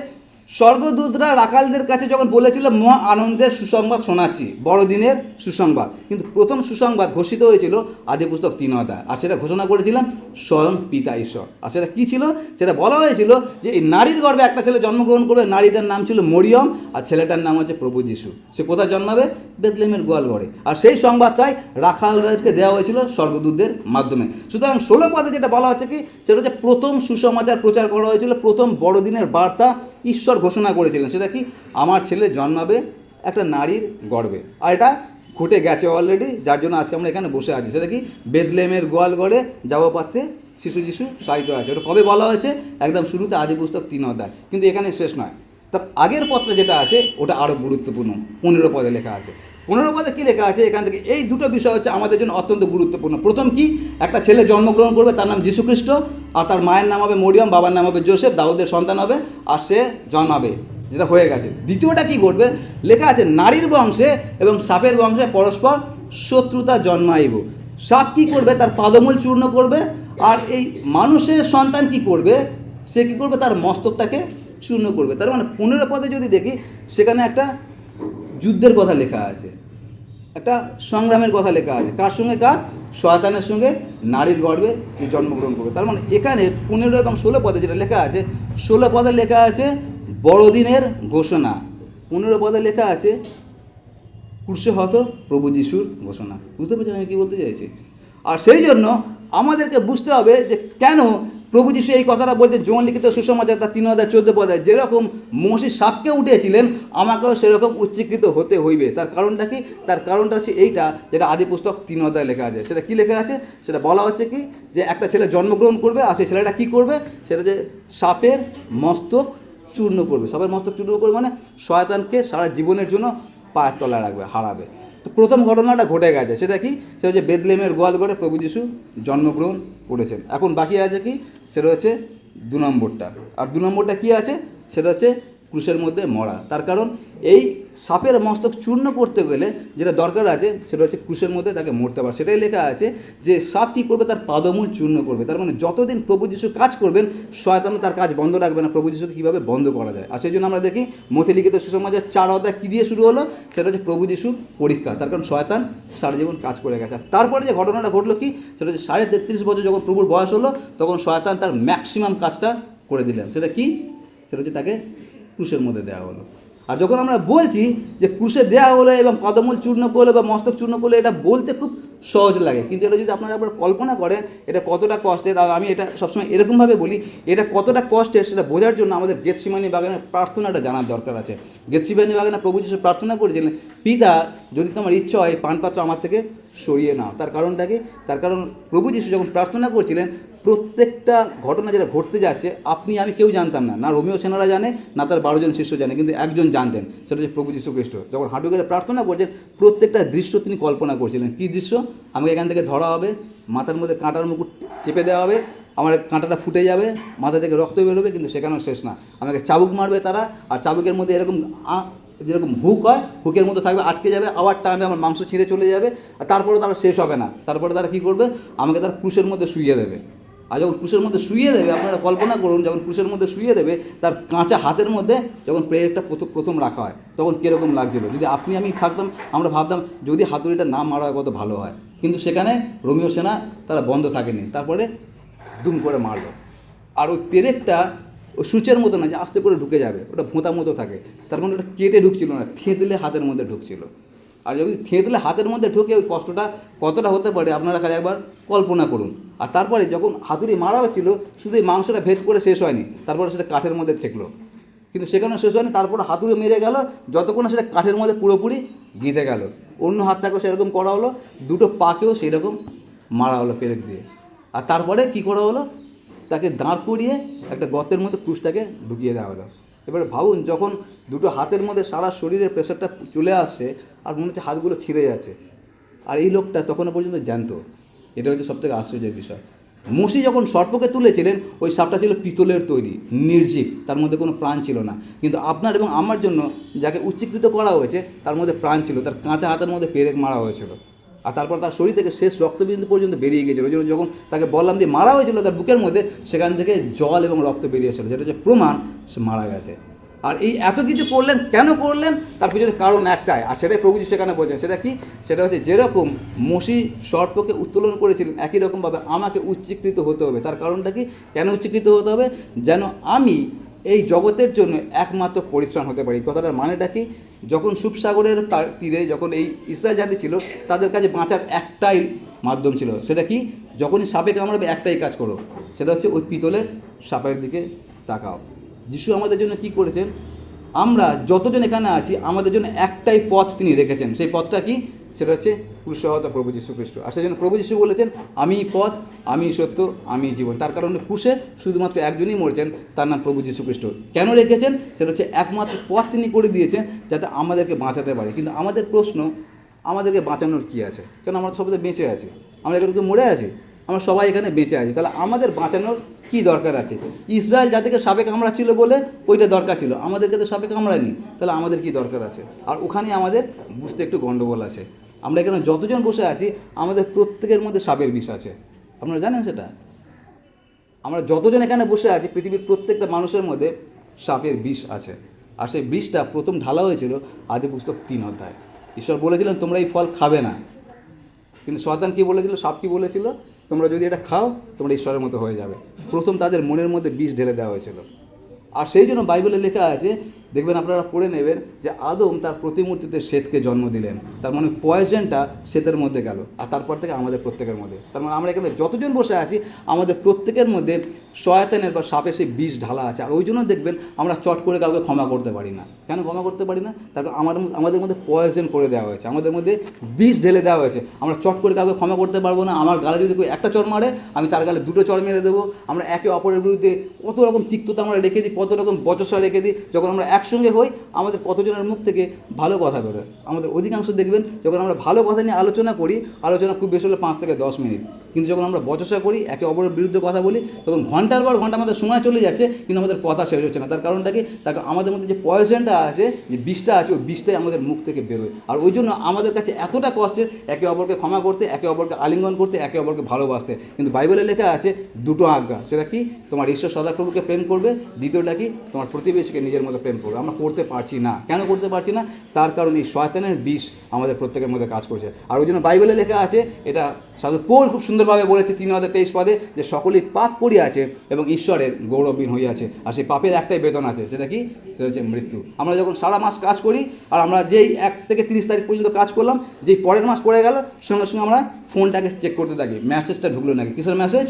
Speaker 1: স্বর্গদূতরা রাখালদের কাছে যখন বলেছিল মহা আনন্দের সুসংবাদ শোনাচ্ছি, বড়দিনের সুসংবাদ, কিন্তু প্রথম সুসংবাদ ঘোষিত হয়েছিল আদি পুস্তক 3 অধ্যায়, আর সেটা ঘোষণা করেছিলেন স্বয়ং পিতা ঈশ্বর। আর সেটা কী ছিল? সেটা বলা হয়েছিল যে এই নারীর গর্ভে একটা ছেলে জন্মগ্রহণ করবে, নারীটার নাম ছিল মরিয়ম, আর ছেলেটার নাম হচ্ছে প্রভু যিশু। সে কোথায় জন্মাবে? বেথলেহেমের গোয়ালঘরে। আর সেই সংবাদটাই রাখালদেরকে দেওয়া হয়েছিল স্বর্গদূতদের মাধ্যমে। সুতরাং 16 পদে যেটা বলা হচ্ছে কি, সেটা হচ্ছে প্রথম সুসমাচার প্রচার করা হয়েছিল, প্রথম বড়দিনের বার্তা ঈশ্বর ঘোষণা করেছিলেন। সেটা কি? আমার ছেলে জন্মাবে একটা নারীর গর্ভে। আর এটা ঘটে গেছে অলরেডি, যার জন্য আজকে আমরা এখানে বসে আছি। সেটা কি? বেথলেহেমের গোয়ালঘরে যাওয়া পাত্রে শিশু যিশু শায়িত আছে। ওটা কবে বলা হয়েছে? একদম শুরুতে আদি পুস্তক 3 অধ্যায়। কিন্তু এখানে শেষ নয়, তার আগের পত্রে যেটা আছে ওটা আরও গুরুত্বপূর্ণ। 15 পদে লেখা আছে। 15 পদে কী লেখা আছে? এখান থেকে এই দুটো বিষয় হচ্ছে আমাদের জন্য অত্যন্ত গুরুত্বপূর্ণ। প্রথম কি? একটা ছেলে জন্মগ্রহণ করবে, তার নাম যীশুখ্রিস্ট, আর তার মায়ের নাম হবে মরিয়ম, বাবার নাম হবে যোসেফ, দাউদের সন্তান হবে, আর সে জন্মাবে, যেটা হয়ে গেছে। দ্বিতীয়টা কি ঘটবে? লেখা আছে নারীর বংশে এবং সাপের বংশে পরস্পর শত্রুতা জন্মাইব। সাপ কী করবে? তার পাদমূল চূর্ণ করবে। আর এই মানুষের সন্তান কি করবে? সে কী করবে? তার মস্তকটাকে চূর্ণ করবে। তার মানে 15 পদে যদি দেখি, সেখানে একটা যুদ্ধের কথা লেখা আছে, একটা সংগ্রামের কথা লেখা আছে। কার সঙ্গে? কার? শয়তানের সঙ্গে নারীর গর্ভে যে জন্মগ্রহণ করবে। তার মানে এখানে 15 এবং 16 পদে যেটা লেখা আছে, 16 পদে লেখা আছে বড়দিনের ঘোষণা, 15 পদে লেখা আছে ক্রুশে হত প্রভু যিশুর ঘোষণা। বুঝতে পেরেছেন আমি কী বলতে চাইছি? আর সেই জন্য আমাদেরকে বুঝতে হবে যে কেন প্রভু যিশু এই কথাটা বলছে যোহন লিখিত সুসমাচার তার 3 অধ্যায় 14 পদে, যেরকম মসি সাপকে উঠেছিলেন আমাকেও সেরকম উচ্চীকৃত হতে হইবে। তার কারণটা কি? তার কারণটা হচ্ছে এইটা, যেটা আদি পুস্তক 3 অধ্যায় লেখা আছে। সেটা কী লেখা আছে? সেটা বলা হচ্ছে কি, যে একটা ছেলে জন্মগ্রহণ করবে, আর সেই ছেলেটা কী করবে? সেটা যে সাপের মস্তক চূর্ণ করবে। সাপের মস্তক চূর্ণ করবে মানে শয়তানকে সারা জীবনের জন্য পায়ের তলায় রাখবে, হারাবে। তো প্রথম ঘটনাটা ঘটে গেছে, সেটা কি? সেটা হচ্ছে বেথলেহেমের গোয়ালঘরে প্রভু যীশু জন্মগ্রহণ করেছেন। এখন বাকি আছে কি? সেটা হচ্ছে 2 নম্বরটা। আর 2 নম্বরটা কী আছে? সেটা হচ্ছে ক্রুশের মধ্যে মরা। তার কারণ এই সাপের মস্তক চূর্ণ করতে গেলে যেটা দরকার আছে সেটা হচ্ছে ক্রুশের মধ্যে তাকে মরতে পারে। সেটাই লেখা আছে যে সাপ কী করবে? তার পাদমূল চূর্ণ করবে। তার মানে যতদিন প্রভু যীশু কাজ করবেন, শয়তান তার কাজ বন্ধ রাখবে না। প্রভু যিশুকে কীভাবে বন্ধ করা যায়। আর সেই জন্য আমরা দেখি মথি লিখিত সুসমাচার 4 অধ্যায় কী দিয়ে শুরু হলো? সেটা হচ্ছে প্রভু যিশুর পরীক্ষা। তার কারণ শয়তান সারা জীবন কাজ করে গেছে। তারপরে যে ঘটনাটা ঘটলো কি? সেটা হচ্ছে 33.5 বছর যখন প্রভুর বয়স হলো, তখন শয়তান তার ম্যাক্সিমাম কাজটা করে দিলেন। সেটা কি? সেটা হচ্ছে তাকে ক্রুশের মধ্যে দেওয়া হলো। আর যখন আমরা বলছি যে ক্রুশে দেওয়া হলো এবং পাদমূল চূর্ণ করলো বা মস্তক চূর্ণ করলো, এটা বলতে খুব সহজ লাগে, কিন্তু এটা যদি আপনারা একবার কল্পনা করেন এটা কতটা কষ্টের। আর আমি এটা সবসময় এরকমভাবে বলি, এটা কতটা কষ্টের সেটা বোঝার জন্য আমাদের গেতসেমানি বাগানের প্রার্থনাটা জানার দরকার আছে। গেতসেমানি বাগানে প্রভু যিশু প্রার্থনা করেছিলেন, পিতা যদি তোমার ইচ্ছা হয় পানপাত্র আমার থেকে সরিয়ে নাও। তার কারণটা কি? তার কারণ প্রভু যিশু যখন প্রার্থনা করছিলেন, প্রত্যেকটা ঘটনা যেটা ঘটতে যাচ্ছে আপনি আমি কেউ জানতাম না, না রোমিও সেনারা জানে, না তার 12 জন শিষ্য জানে, কিন্তু একজন জানতেন, সেটা হচ্ছে প্রভু যীশু খ্রিস্ট। যখন হাঁটু গেড়ে প্রার্থনা করছেন, প্রত্যেকটা দৃশ্য তিনি কল্পনা করছিলেন। কী দৃশ্য? আমাকে এখান থেকে ধরা হবে, মাথার মধ্যে কাঁটার মুকুট চেপে দেওয়া হবে, আমার কাঁটাটা ফুটে যাবে, মাথা থেকে রক্ত বেরোবে, কিন্তু সেখানেও শেষ না, আমাকে চাবুক মারবে তারা, আর চাবুকের মধ্যে এরকম যেরকম হুক হয়, হুকের মধ্যে থাকবে, আটকে যাবে, আবার টানবে, আমার মাংস ছিঁড়ে চলে যাবে, আর তারপরে তারা শেষ হবে না। তারপরে তারা কী করবে? আমাকে তার ক্রুশের মধ্যে শুইয়ে দেবে। আর যখন ক্রুশের মধ্যে শুইয়ে দেবে, আপনারা কল্পনা করুন, যখন ক্রুশের মধ্যে শুইয়ে দেবে, তার কাঁচা হাতের মধ্যে যখন প্রেয়ারটা প্রথম রাখা হয়, তখন কীরকম লাগছিল? যদি আপনি আমি থাকতাম, আমরা ভাবতাম যদি হাতুড়িটা না মারা হয় কত ভালো হয়, কিন্তু সেখানে রোমিও সেনা তারা বন্ধ থাকেনি, তারপরে দুম করে মারলো। আর ওই পেরেকটা ওই সূচের মতো না যে আস্তে করে ঢুকে যাবে, ওটা ভোঁতা মতো থাকে, তার মানে ওটা কেটে ঢুকছিল না, থেঁতলে হাতের মধ্যে ঢুকছিল। আর যদি থেঁতলে হাতের মধ্যে ঢুকে ওই কষ্টটা কতটা হতে পারে আপনারা খালি একবার কল্পনা করুন। আর তারপরে যখন হাতুড়ি মারা হচ্ছিল, শুধু এই মাংসটা ভেদ করে শেষ হয়নি, তারপরে সেটা কাঠের মধ্যে ঠেকলো, কিন্তু সেখানেও শেষ হয়নি, তারপরে হাতুড়ি মেরে গেল, যতক্ষণ সেটা কাঠের মধ্যে পুরোপুরি গেঁথে গেল। অন্য হাতটাকেও সেরকম করা হলো, দুটো পাকেও সেই রকম মারা হলো পেরেক দিয়ে। আর তারপরে কী করা হলো? তাকে দাঁড় করিয়ে একটা গর্তের মধ্যে ক্রুশটাকে ঢুকিয়ে দেওয়া হলো। এবারে ভাবুন, যখন দুটো হাতের মধ্যে সারা শরীরের প্রেশারটা চলে আসছে, আর মনে হচ্ছে হাতগুলো ছিঁড়ে যাচ্ছে, আর এই লোকটা তখনও পর্যন্ত জানতো। এটা হচ্ছে সবথেকে আশ্চর্যের বিষয়। মসি যখন সর্পকে তুলেছিলেন, ওই সাপটা ছিল পিতলের তৈরি, নির্জীব, তার মধ্যে কোনো প্রাণ ছিল না। কিন্তু আপনার এবং আমার জন্য যাকে উচ্চীকৃত করা হয়েছে, তার মধ্যে প্রাণ ছিল, তার কাঁচা হাতের মধ্যে পেরেক মারা হয়েছিল, আর তারপর তার শরীর থেকে শেষ রক্তবিন্দু পর্যন্ত বেরিয়ে গিয়েছিল। ওই জন্য যখন তাকে বললাম দিয়ে মারা হয়েছিল, তার বুকের মধ্যে সেখান থেকে জল এবং রক্ত বেরিয়েছিল, যেটা হচ্ছে প্রমাণ সে মারা গেছে। আর এই এত কিছু করলেন, কেন করলেন? তার পিছনে কারণ একটাই, আর সেটাই প্রভু যিশু সেখানে বলছেন। সেটা কি? সেটা হচ্ছে যেরকম মসি সর্পকে উত্তোলন করেছিলেন, একই রকমভাবে আমাকে উচ্চীকৃত হতে হবে। তার কারণটা কি? কেন উচ্চীকৃত হতে হবে? যেন আমি এই জগতের জন্য একমাত্র পরিত্রাণ হতে পারি। কথাটার মানেটা কি? যখন সুপসাগরের তীরে যখন এই ইসরায়েল জাতি ছিল, তাদের কাছে বাঁচার একটাই মাধ্যম ছিল। সেটা কি? যখনই সাপে কামড়াবে একটাই কাজ করো, সেটা হচ্ছে ওই পিতলের সাপের দিকে তাকাও। যিশু আমাদের জন্য কি করেছেন? আমরা যতজন এখানে আছি, আমাদের জন্য একটাই পথ তিনি রেখেছেন। সেই পথটা কি? সেটা হচ্ছে ক্রুশে হওয়া প্রভু যীশু খ্রিস্ট। আর সেই জন্য প্রভু যীশু বলেছেন, আমি পথ, আমি সত্য, আমি জীবন। তার কারণে ক্রুশে শুধুমাত্র একজনই মরেছেন, তার নাম প্রভু যীশু খ্রিস্ট। কেন রেখেছেন? সেটা হচ্ছে একমাত্র পথ তিনি করে দিয়েছেন যাতে আমাদেরকে বাঁচাতে পারে। কিন্তু আমাদের প্রশ্ন, আমাদেরকে বাঁচানোর কী আছে? কেন আমরা সবাই বেঁচে আছি, আমরা এখানে কেউ মরে আছি? আমরা সবাই এখানে বেঁচে আছি, তাহলে আমাদের বাঁচানোর কী দরকার আছে? ইসরায়েল জাতিকে সাপে কামড়াচ্ছিল বলে ওইটা দরকার ছিল, আমাদেরকে তো সাপে কামড়ায়নি, তাহলে আমাদের কী দরকার আছে? আর ওখানে আমাদের বুঝতে একটু গণ্ডগোল আছে। আমরা এখানে যতজন বসে আছি, আমাদের প্রত্যেকের মধ্যে সাপের বিষ আছে। আপনারা জানেন সেটা? আমরা যতজন এখানে বসে আছি, পৃথিবীর প্রত্যেকটা মানুষের মধ্যে সাপের বিষ আছে। আর সেই বিষটা প্রথম ঢালা হয়েছিল আদি পুস্তক 3 অধ্যায়। ঈশ্বর বলেছিলেন তোমরা এই ফল খাবে না, কিন্তু শয়তান কী বলেছিল? সাপ কী বলেছিল? তোমরা যদি এটা খাও, তোমরা ঈশ্বরের মতো হয়ে যাবে। প্রথম তাদের মনের মধ্যে বিষ ঢেলে দেওয়া হয়েছিল। আর সেই জন্য বাইবেলে লেখা আছে দেখবেন আপনারা পড়ে নেবেন যে আদম তার প্রতিমূর্তিতে শ্বেতকে জন্ম দিলেন, তার মানে পয়জনটা শ্বেতের মধ্যে গেল, আর তারপর থেকে আমাদের প্রত্যেকের মধ্যে, তার মানে আমরা এখানে যতজন বসে আছি আমাদের প্রত্যেকের মধ্যে শয়তানের বা সাপের সেই বিষ ঢালা আছে। আর ওই জন্য দেখবেন আমরা চট করে কাউকে ক্ষমা করতে পারি না। কেন ক্ষমা করতে পারি না? তার আমাদের মধ্যে পয়জন করে দেওয়া হয়েছে, আমাদের মধ্যে বিষ ঢেলে দেওয়া হয়েছে। আমরা চট করে কাউকে ক্ষমা করতে পারবো না। আমার গালে যদি কেউ একটা চড় মারে, আমি তার গালে দুটো চড় মেরে দেবো। আমরা একে অপরের বিরুদ্ধে কত রকম তিক্ততা আমরা রেখে দিই, কত রকম বচসা রেখে দিই। যখন আমরা একসঙ্গে হই আমাদের কতজনের মুখ থেকে ভালো কথা বেরোয়। আমাদের অধিকাংশ দেখবেন যখন আমরা ভালো কথা নিয়ে আলোচনা করি, আলোচনা খুব বেশি হলে 5 থেকে 10 মিনিট, কিন্তু যখন আমরা বচসা করি, একে অপরের বিরুদ্ধে কথা বলি, তখন ঘন্টার পর ঘন্টা আমাদের সময় চলে যাচ্ছে, কিন্তু আমাদের কথা শেষ হচ্ছে না। তার কারণটা কি? তার আমাদের মধ্যে যে পয়জনটা আছে, যে বিষটা আছে, ওই বিষটাই আমাদের মুখ থেকে বেরোয়। আর ওই জন্য আমাদের কাছে এতটা কষ্টের একে অপরকে ক্ষমা করতে, একে অপরকে আলিঙ্গন করতে, একে অপরকে ভালোবাসতে। কিন্তু বাইবেলে লেখা আছে দুটো আজ্ঞা, সেটা কি? তোমার ঈশ্বর সদাপ্রভুকে প্রেম করবে, দ্বিতীয়টা কি? তোমার প্রতিবেশীকে নিজের মতো প্রেম করবে। আমরা করতে পারছি না। কেন করতে পারছি না? তার কারণ এই শয়তানের বিষ আমাদের প্রত্যেকের মধ্যে কাজ করছে। আর ওই জন্য বাইবেলে লেখা আছে, এটা সাধু পৌল খুব সুন্দরভাবে বলেছে 3:23 যে সকলেই পাপ করিয়াছে এবং ঈশ্বরের গৌরবহীন হইয়াছে। আর সেই পাপের একটাই বেতন আছে, সেটা কি? সেটা হচ্ছে মৃত্যু। আমরা যখন সারা মাস কাজ করি, আর আমরা যেই 1 থেকে 30 তারিখ পর্যন্ত কাজ করলাম, যেই পরের মাস পড়ে গেল, সঙ্গে সঙ্গে আমরা ফোনটাকে চেক করতে থাকি, মেসেজটা ঢুকলো নাকি, কিসের মেসেজ?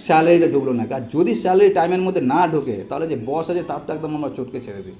Speaker 1: স্যালারিটা ঢুকলো নাকি। আর যদি স্যালারি টাইমের মধ্যে না ঢোকে, তাহলে যে বস আছে তার তো একদম আমরা চটকে ছেড়ে দিই।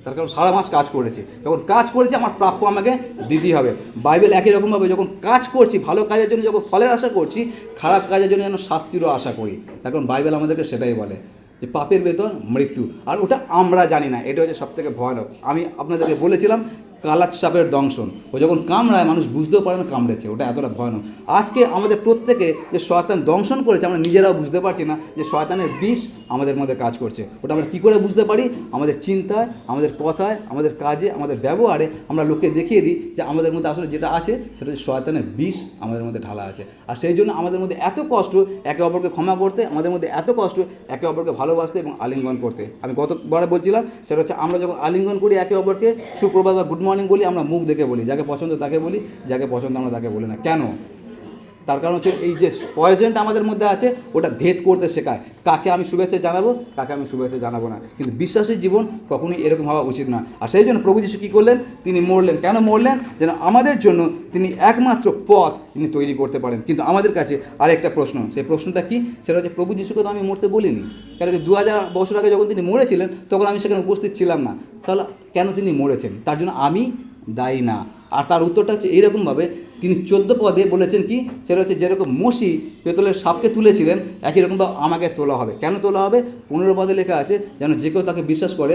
Speaker 1: তার কারণ সারা মাস কাজ করেছি, যখন কাজ করেছি আমার প্রাপ্য আমাকে দিতেই হবে। বাইবেল একই রকমভাবে যখন কাজ করছি, ভালো কাজের জন্য যখন ফলের আশা করছি, খারাপ কাজের জন্য যেন শাস্তিরও আশা করি। তার কারণ বাইবেল আমাদেরকে সেটাই বলে যে পাপের বেতন মৃত্যু। আর ওটা আমরা জানি না, এটা হচ্ছে সবথেকে ভয়ানক। আমি আপনাদেরকে বলেছিলাম কালাত সাপের দংশন, ও যখন কামড়ায় মানুষ বুঝতেও পারে না কামড়েছে, ওটা এতটা ভয়ানক। আজকে আমাদের প্রত্যেকে যে শয়তান দংশন করেছে, আমরা নিজেরাও বুঝতে পারছি না যে শয়তানের বিষ আমাদের মধ্যে কাজ করছে। ওটা আমরা কী করে বুঝতে পারি? আমাদের চিন্তায়, আমাদের কথায়, আমাদের কাজে, আমাদের ব্যবহারে আমরা লোককে দেখিয়ে দিই যে আমাদের মধ্যে আসলে যেটা আছে সেটা হচ্ছে শয়তানের বিষ আমাদের মধ্যে ঢালা আছে। আর সেই জন্য আমাদের মধ্যে এত কষ্ট একে অপরকে ক্ষমা করতে, আমাদের মধ্যে এত কষ্ট একে অপরকে ভালোবাসতে এবং আলিঙ্গন করতে। আমি গতবারে বলছিলাম সেটা হচ্ছে আমরা যখন আলিঙ্গন করি একে অপরকে, সুপ্রভাত বা গুড মর্নিং বলি, আমরা মুখ দেখে বলি, যাকে পছন্দ তাকে বলি, যাকে পছন্দ আমরা তাকে বলি না। কেন? তার কারণ হচ্ছে এই যে পয়জনটা আমাদের মধ্যে আছে, ওটা ভেদ করতে শেখায়, কাকে আমি শুভেচ্ছা জানাবো, কাকে আমি শুভেচ্ছা জানাবো না। কিন্তু বিশ্বাসের জীবন কখনোই এরকম হওয়া উচিত না। আর সেই জন্য প্রভু যীশু কী করলেন? তিনি মরলেন। কেন মরলেন? যেন আমাদের জন্য তিনি একমাত্র পথ তিনি তৈরি করতে পারেন। কিন্তু আমাদের কাছে আরেকটা প্রশ্ন, সেই প্রশ্নটা কি? সেটা হচ্ছে প্রভু যীশুকে তো আমি মরতে বলিনি। কেন কি 2000 বছর আগে যখন তিনি মরেছিলেন তখন আমি সেখানে উপস্থিত ছিলাম না, তাহলে কেন তিনি মরেছেন? তার জন্য আমি দায়ী না। আর তার উত্তরটা হচ্ছে এইরকমভাবে, তিনি 14 পদে বলেছেন কি? সেটা হচ্ছে যেরকম মসি পেতলের সাপকে তুলেছিলেন, একই রকমভাবে আমাকে তোলা হবে। কেন তোলা হবে? 15 পদে লেখা আছে যেন যে কেউ তাকে বিশ্বাস করে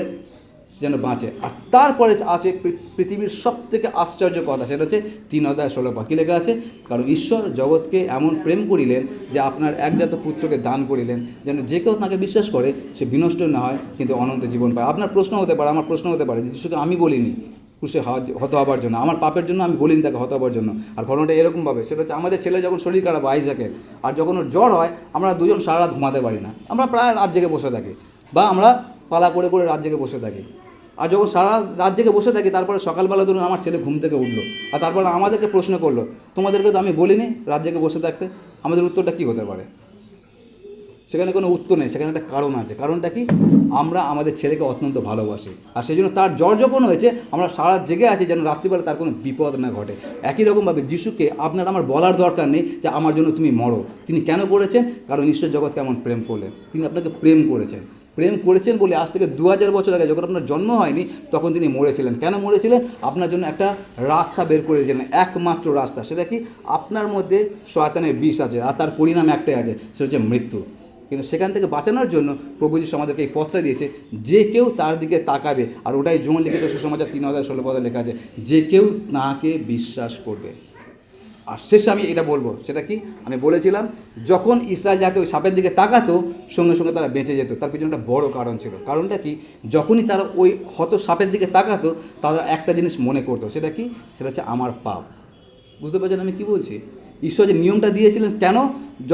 Speaker 1: যেন বাঁচে। আর তারপরে আছে পৃথিবীর সবথেকে আশ্চর্য কথা, সেটা হচ্ছে 3:16 কী লেখা আছে? কারণ ঈশ্বর জগৎকে এমন প্রেম করিলেন যে আপনার একজাত পুত্রকে দান করিলেন, যেন যে কেউ তাকে বিশ্বাস করে সে বিনষ্ট না হয় কিন্তু অনন্ত জীবন পায়। আপনার প্রশ্ন হতে পারে, আমার প্রশ্ন হতে পারে যে শুধু আমি বলিনি ক্রুশে হত হবার জন্য, আমার পাপের জন্য আমি বলিনি তাকে হত হবার জন্য। আর ঘটনাটা এরকমভাবে, সেটা হচ্ছে আমাদের ছেলে যখন শরীর খারাপ আইজাকের, আর যখন ওর জ্বর হয়, আমরা দুজন সারা রাত ঘুমাতে পারি না, আমরা প্রায় রাত জেগে বসে থাকি, বা আমরা পালা করে করে রাত জেগে বসে থাকি। আর যখন সারা রাত জেগে বসে থাকি, তারপরে সকালবেলা ধরুন আমার ছেলে ঘুম থেকে উঠলো, আর তারপরে আমাদেরকে প্রশ্ন করলো, তোমাদেরকে তো আমি বলিনি রাত জেগে বসে থাকতে। আমাদের উত্তরটা কী হতে পারে? সেখানে কোনো উত্তর নেই, সেখানে একটা কারণ আছে। কারণটা কি? আমরা আমাদের ছেলেকে অত্যন্ত ভালোবাসি, আর সেই জন্য তার জ্বর যখন হয়েছে আমরা সারা জেগে আছি যেন রাত্রিবেলা তার কোনো বিপদ না ঘটে। একই রকমভাবে যিশুকে আপনার আমার বলার দরকার নেই যে আমার জন্য তুমি মরো। তিনি কেন করেছেন? কারণ ঈশ্বর জগৎ কেমন প্রেম করলেন, তিনি আপনাকে প্রেম করেছেন বলে আজ থেকে 2000 বছর আগে যখন আপনার জন্ম হয়নি তখন তিনি মরেছিলেন। কেন মরেছিলেন? আপনার জন্য একটা রাস্তা বের করে দিয়েছিলেন, একমাত্র রাস্তা। সেটা কি? আপনার মধ্যে শয়তানের বিষ আছে, আর তার পরিণাম একটাই আছে, সেটা হচ্ছে মৃত্যু। কিন্তু সেখান থেকে বাঁচানোর জন্য প্রভু যীশু আমাদেরকে এই পথটা দিয়েছে, যে কেউ তার দিকে তাকাবে। আর ওটাই জন লিখিত সুসমাচার 3:16 লেখা আছে, যে কেউ তাঁকে বিশ্বাস করবে। আর শেষে আমি এটা বলবো, সেটা কি? আমি বলেছিলাম যখন ইসরায়েল জাতি ওই সাপের দিকে তাকাতো সঙ্গে সঙ্গে তারা বেঁচে যেত। তার পিছনে একটা বড় কারণ ছিল। কারণটা কি? যখনই তারা ওই হত সাপের দিকে তাকাতো তারা একটা জিনিস মনে করতো, সেটা কি? সেটা হচ্ছে আমার পাপ। বুঝতে পারছেন আমি কি বলছি? ঈশ্বর যে নিয়মটা দিয়েছিলেন, কেন?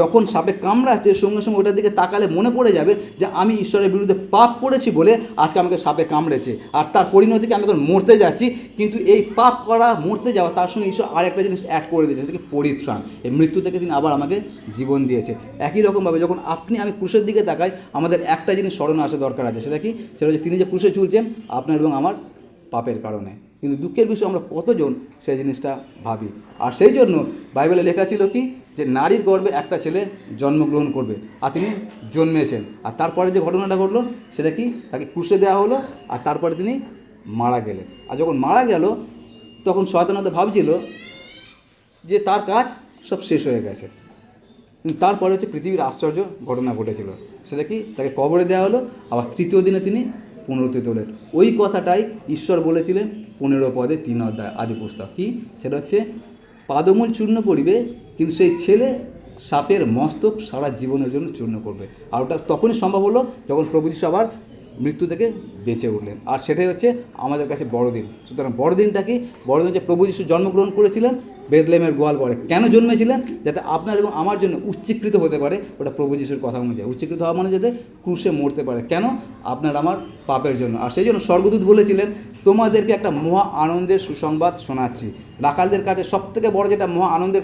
Speaker 1: যখন সাপে কামড়াচ্ছে সঙ্গে সঙ্গে ওটার দিকে তাকালে মনে পড়ে যাবে যে আমি ঈশ্বরের বিরুদ্ধে পাপ করেছি বলে আজকে আমাকে সাপে কামড়েছে, আর তার পরিণতিকে আমি এখন মরতে যাচ্ছি। কিন্তু এই পাপ করা, মরতে যাওয়া, তার সঙ্গে ঈশ্বর আর একটা জিনিস অ্যাড করে দিয়েছে, সেটাকে পরিত্রাণ। এই মৃত্যু থেকে তিনি আবার আমাকে জীবন দিয়েছে। একই রকমভাবে যখন আমি ক্রুশের দিকে তাকাই, আমাদের একটা জিনিস স্মরণে আসা দরকার আছে। সেটা কি? সেটা হচ্ছে তিনি যে ক্রুশে ঝুলছেন আপনার এবং আমার পাপের কারণে। কিন্তু দুঃখের বিষয় আমরা কতজন সেই জিনিসটা ভাবি। আর সেই জন্য বাইবেলে লেখা ছিল কি, যে নারীর গর্ভে একটা ছেলে জন্মগ্রহণ করবে, আর তিনি জন্মেছেন। আর তারপরে যে ঘটনাটা ঘটলো সেটা কি, তাকে ক্রুশে দেওয়া হলো, আর তারপরে তিনি মারা গেলেন। আর যখন মারা গেল তখন শয়তান হয়তো ভাবছিল যে তার কাজ সব শেষ হয়ে গেছে। কিন্তু তারপরে হচ্ছে পৃথিবীর আশ্চর্য ঘটনা ঘটেছিল। সেটা কি, তাকে কবরে দেওয়া হলো, আবার তৃতীয় দিনে তিনি পুনরুত্থিত হলেন। ওই কথাটাই ঈশ্বর বলেছিলেন 15 পদে 3 অধ্যায় আদি পুস্তক। কি সেটা হচ্ছে, পাদমূল চূর্ণ করিবে, কিন্তু সেই ছেলে সাপের মস্তক সারা জীবনের জন্য চূর্ণ করবে। আর ওটা তখনই সম্ভব হলো যখন প্রভু যীশু আবার মৃত্যু থেকে বেঁচে উঠলেন। আর সেটাই হচ্ছে আমাদের কাছে বড়দিন। সুতরাং বড়দিনটা কি? বড়দিন যে প্রভু যীশু জন্মগ্রহণ করেছিলেন বেথলেহেমের গোয়ালঘরে। কেন জন্মেছিলেন? যাতে আপনার এবং আমার জন্য উচ্চীকৃত হতে পারে। ওটা প্রভু যীশুর কথা অনুযায়ী উচ্চীকৃত হওয়া মানে যাতে ক্রুশে মরতে পারে। কেন? আপনার আমার পাপের জন্য। আর সেই জন্য স্বর্গদূত বলেছিলেন, তোমাদেরকে একটা মহা আনন্দের সুসংবাদ শোনাচ্ছি। রাখালদের কাছে সবথেকে বড় যেটা মহা আনন্দের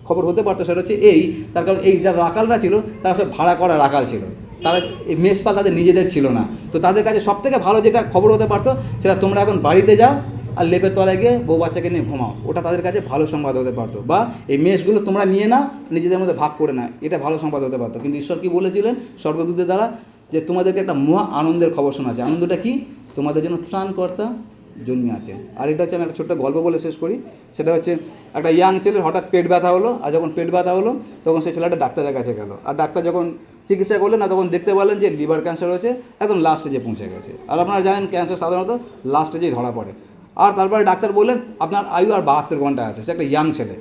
Speaker 1: খবর হতে পারতো সেটা হচ্ছে এই, তার কারণ এই যারা রাখালরা ছিল তারা সব ভাড়া করা রাখাল ছিল, তারা এই মেষপাল তাদের নিজেদের ছিল না। তো তাদের কাছে সবথেকে ভালো যেটা খবর হতে পারতো সেটা, তোমরা এখন বাড়িতে যাও আর লেপের তলায় গিয়ে বউ বাচ্চাকে নিয়ে ঘুমাও। ওটা তাদের কাছে ভালো সংবাদ হতে পারতো। বা এই মেষগুলো তোমরা নিয়ে নাও, নিজেদের মধ্যে ভাগ করে নাও, এটা ভালো সংবাদ হতে পারতো। কিন্তু ঈশ্বর কি বলেছিলেন স্বর্গদূতের দ্বারা, যে তোমাদেরকে একটা মহা আনন্দের খবর শোনাচ্ছে। আনন্দটা কি? তোমাদের জন্য ত্রাণকর্তা জন্মে আছেন। আর এটা হচ্ছে, আমি একটা ছোট্ট গল্প বলে শেষ করি। সেটা হচ্ছে, একটা ইয়াং ছেলের হঠাৎ পেট ব্যথা হলো, আর যখন পেট ব্যথা হলো তখন সেই ছেলেটা ডাক্তারের কাছে গেল। আর ডাক্তার যখন চিকিৎসা করলেন না, তখন দেখতে পেলেন যে লিভার ক্যান্সার হয়েছে, একদম লাস্ট স্টেজে পৌঁছে গেছে। আর আপনারা জানেন ক্যান্সার সাধারণত লাস্ট স্টেজেই ধরা পড়ে। আর তারপরে ডাক্তার বললেন আপনার আয়ু আর 72 ঘন্টা আছে। সে একটা ইয়াং ছেলে।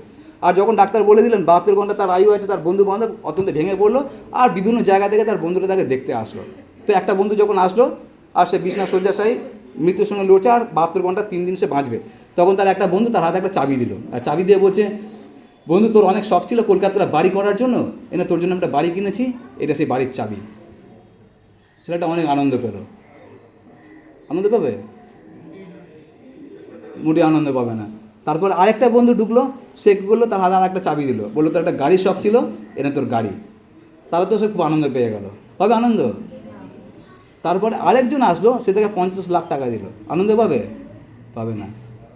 Speaker 1: আর যখন ডাক্তার বলে দিলেন 72 ঘন্টা তার আয়ু আছে, তার বন্ধু বান্ধব অত্যন্ত ভেঙে পড়লো। আর বিভিন্ন জায়গা থেকে তার বন্ধুরা তাকে দেখতে আসলো। তো একটা বন্ধু যখন আসলো, আর সে বিছনা শয্যাশায়ী মৃত্যুর সঙ্গে লড়ছে, আর 72 ঘন্টা 3 দিন সে বাঁচবে, তখন তার একটা বন্ধু তার হাতে একটা চাবি দিল। আর চাবি দিয়ে বলছে, বন্ধু তোর অনেক শখ ছিল কলকাতার বাড়ি করার জন্য, এনে তোর জন্য একটা বাড়ি কিনেছি, এটা সেই বাড়ির চাবি। ছেলেটা অনেক আনন্দ পেল। আনন্দ পাবে? মোটেই আনন্দ পাবে না। তারপর আরেকটা বন্ধু ঢুকলো, সে কী করলো, তার হাতে আর একটা চাবি দিল, বললো তোর একটা গাড়ির শখ ছিল, এনে তোর গাড়ি। তারা তো সে খুব আনন্দ পেয়ে গেল। পাবে আনন্দ? তারপরে আরেকজন আসলো, সে তাকে 50 লাখ টাকা দিল। আনন্দ পাবে? পাবে না।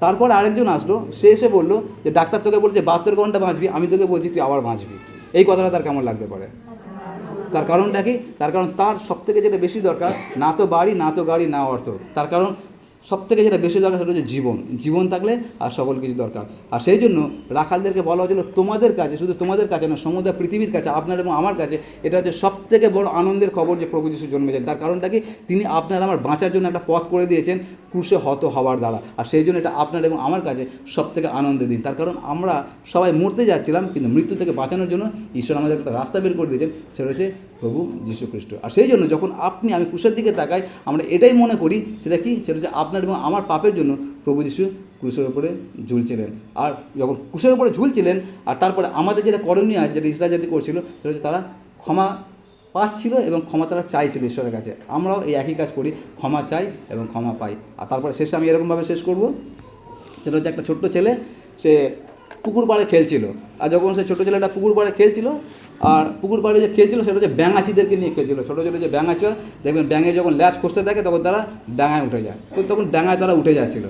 Speaker 1: তারপরে আরেকজন আসলো, সে এসে বললো যে ডাক্তার তোকে বলছে 72 ঘন্টা বাঁচবি, আমি তোকে বলছি তুই আবার বাঁচবি। এই কথাটা তার কেমন লাগতে পারে? তার কারণটা কি? তার কারণ তার সবথেকে যেটা বেশি দরকার, না তো বাড়ি, না তো গাড়ি, না অর্থ। তার কারণ সবথেকে যেটা বেশি দরকার সেটা হচ্ছে জীবন। জীবন থাকলে আর সকল কিছু দরকার। আর সেই জন্য রাখালদেরকে বলা হয়েছিল, তোমাদের কাছে, শুধু তোমাদের কাছে না, সমুদ্র পৃথিবীর কাছে, আপনার এবং আমার কাছে এটা হচ্ছে সবথেকে বড় আনন্দের খবর যে প্রভু যীশু জন্মেছেন। তার কারণটা কি? তিনি আপনার আমার বাঁচার জন্য একটা পথ করে দিয়েছেন ক্রুশে হত হওয়ার দ্বারা। আর সেই জন্য এটা আপনার এবং আমার কাছে সবথেকে আনন্দের দিন। তার কারণ আমরা সবাই মরতে যাচ্ছিলাম, কিন্তু মৃত্যু থেকে বাঁচানোর জন্য ঈশ্বর আমাদের একটা রাস্তা বের করে দিয়েছেন, সেটা হচ্ছে প্রভু যীশু খ্রিস্ট। আর সেই জন্য যখন আমি ক্রুশের দিকে তাকাই, আমরা এটাই মনে করি, সেটা কি? সেটা হচ্ছে আপনার এবং আমার পাপের জন্য প্রভু যীশু ক্রুশের উপরে ঝুলছিলেন। আর যখন ক্রুশের উপরে ঝুলছিলেন, আর তারপরে আমাদের যেটা করণীয়, যেটা ইসরায়েল জাতি করছিল, সেটা হচ্ছে তারা ক্ষমা পাচ্ছিল এবং ক্ষমা তারা চাইছিল ঈশ্বরের কাছে। আমরাও এই একই কাজ করি, ক্ষমা চাই এবং ক্ষমা পাই। আর তারপরে শেষে আমি এরকমভাবে শেষ করব, সেটা হচ্ছে একটা ছোট্ট ছেলে, সে পুকুর পাড়ে খেলছিল। আর যখন সে ছোটো ছেলেটা পুকুর পাড়ে খেলছিল, আর পুকুর পাড়ে যে খেলছিল সেটা হচ্ছে ব্যাঙাচিদেরকে নিয়ে খেলছিল। ছোটো ছোটো যে ব্যাঙাচি, দেখবেন ব্যাঙের যখন ল্যাচ কষতে থাকে তখন তারা ডাঙায় উঠে যায়, তো তখন ডাঙায় তারা উঠে যাচ্ছিলো।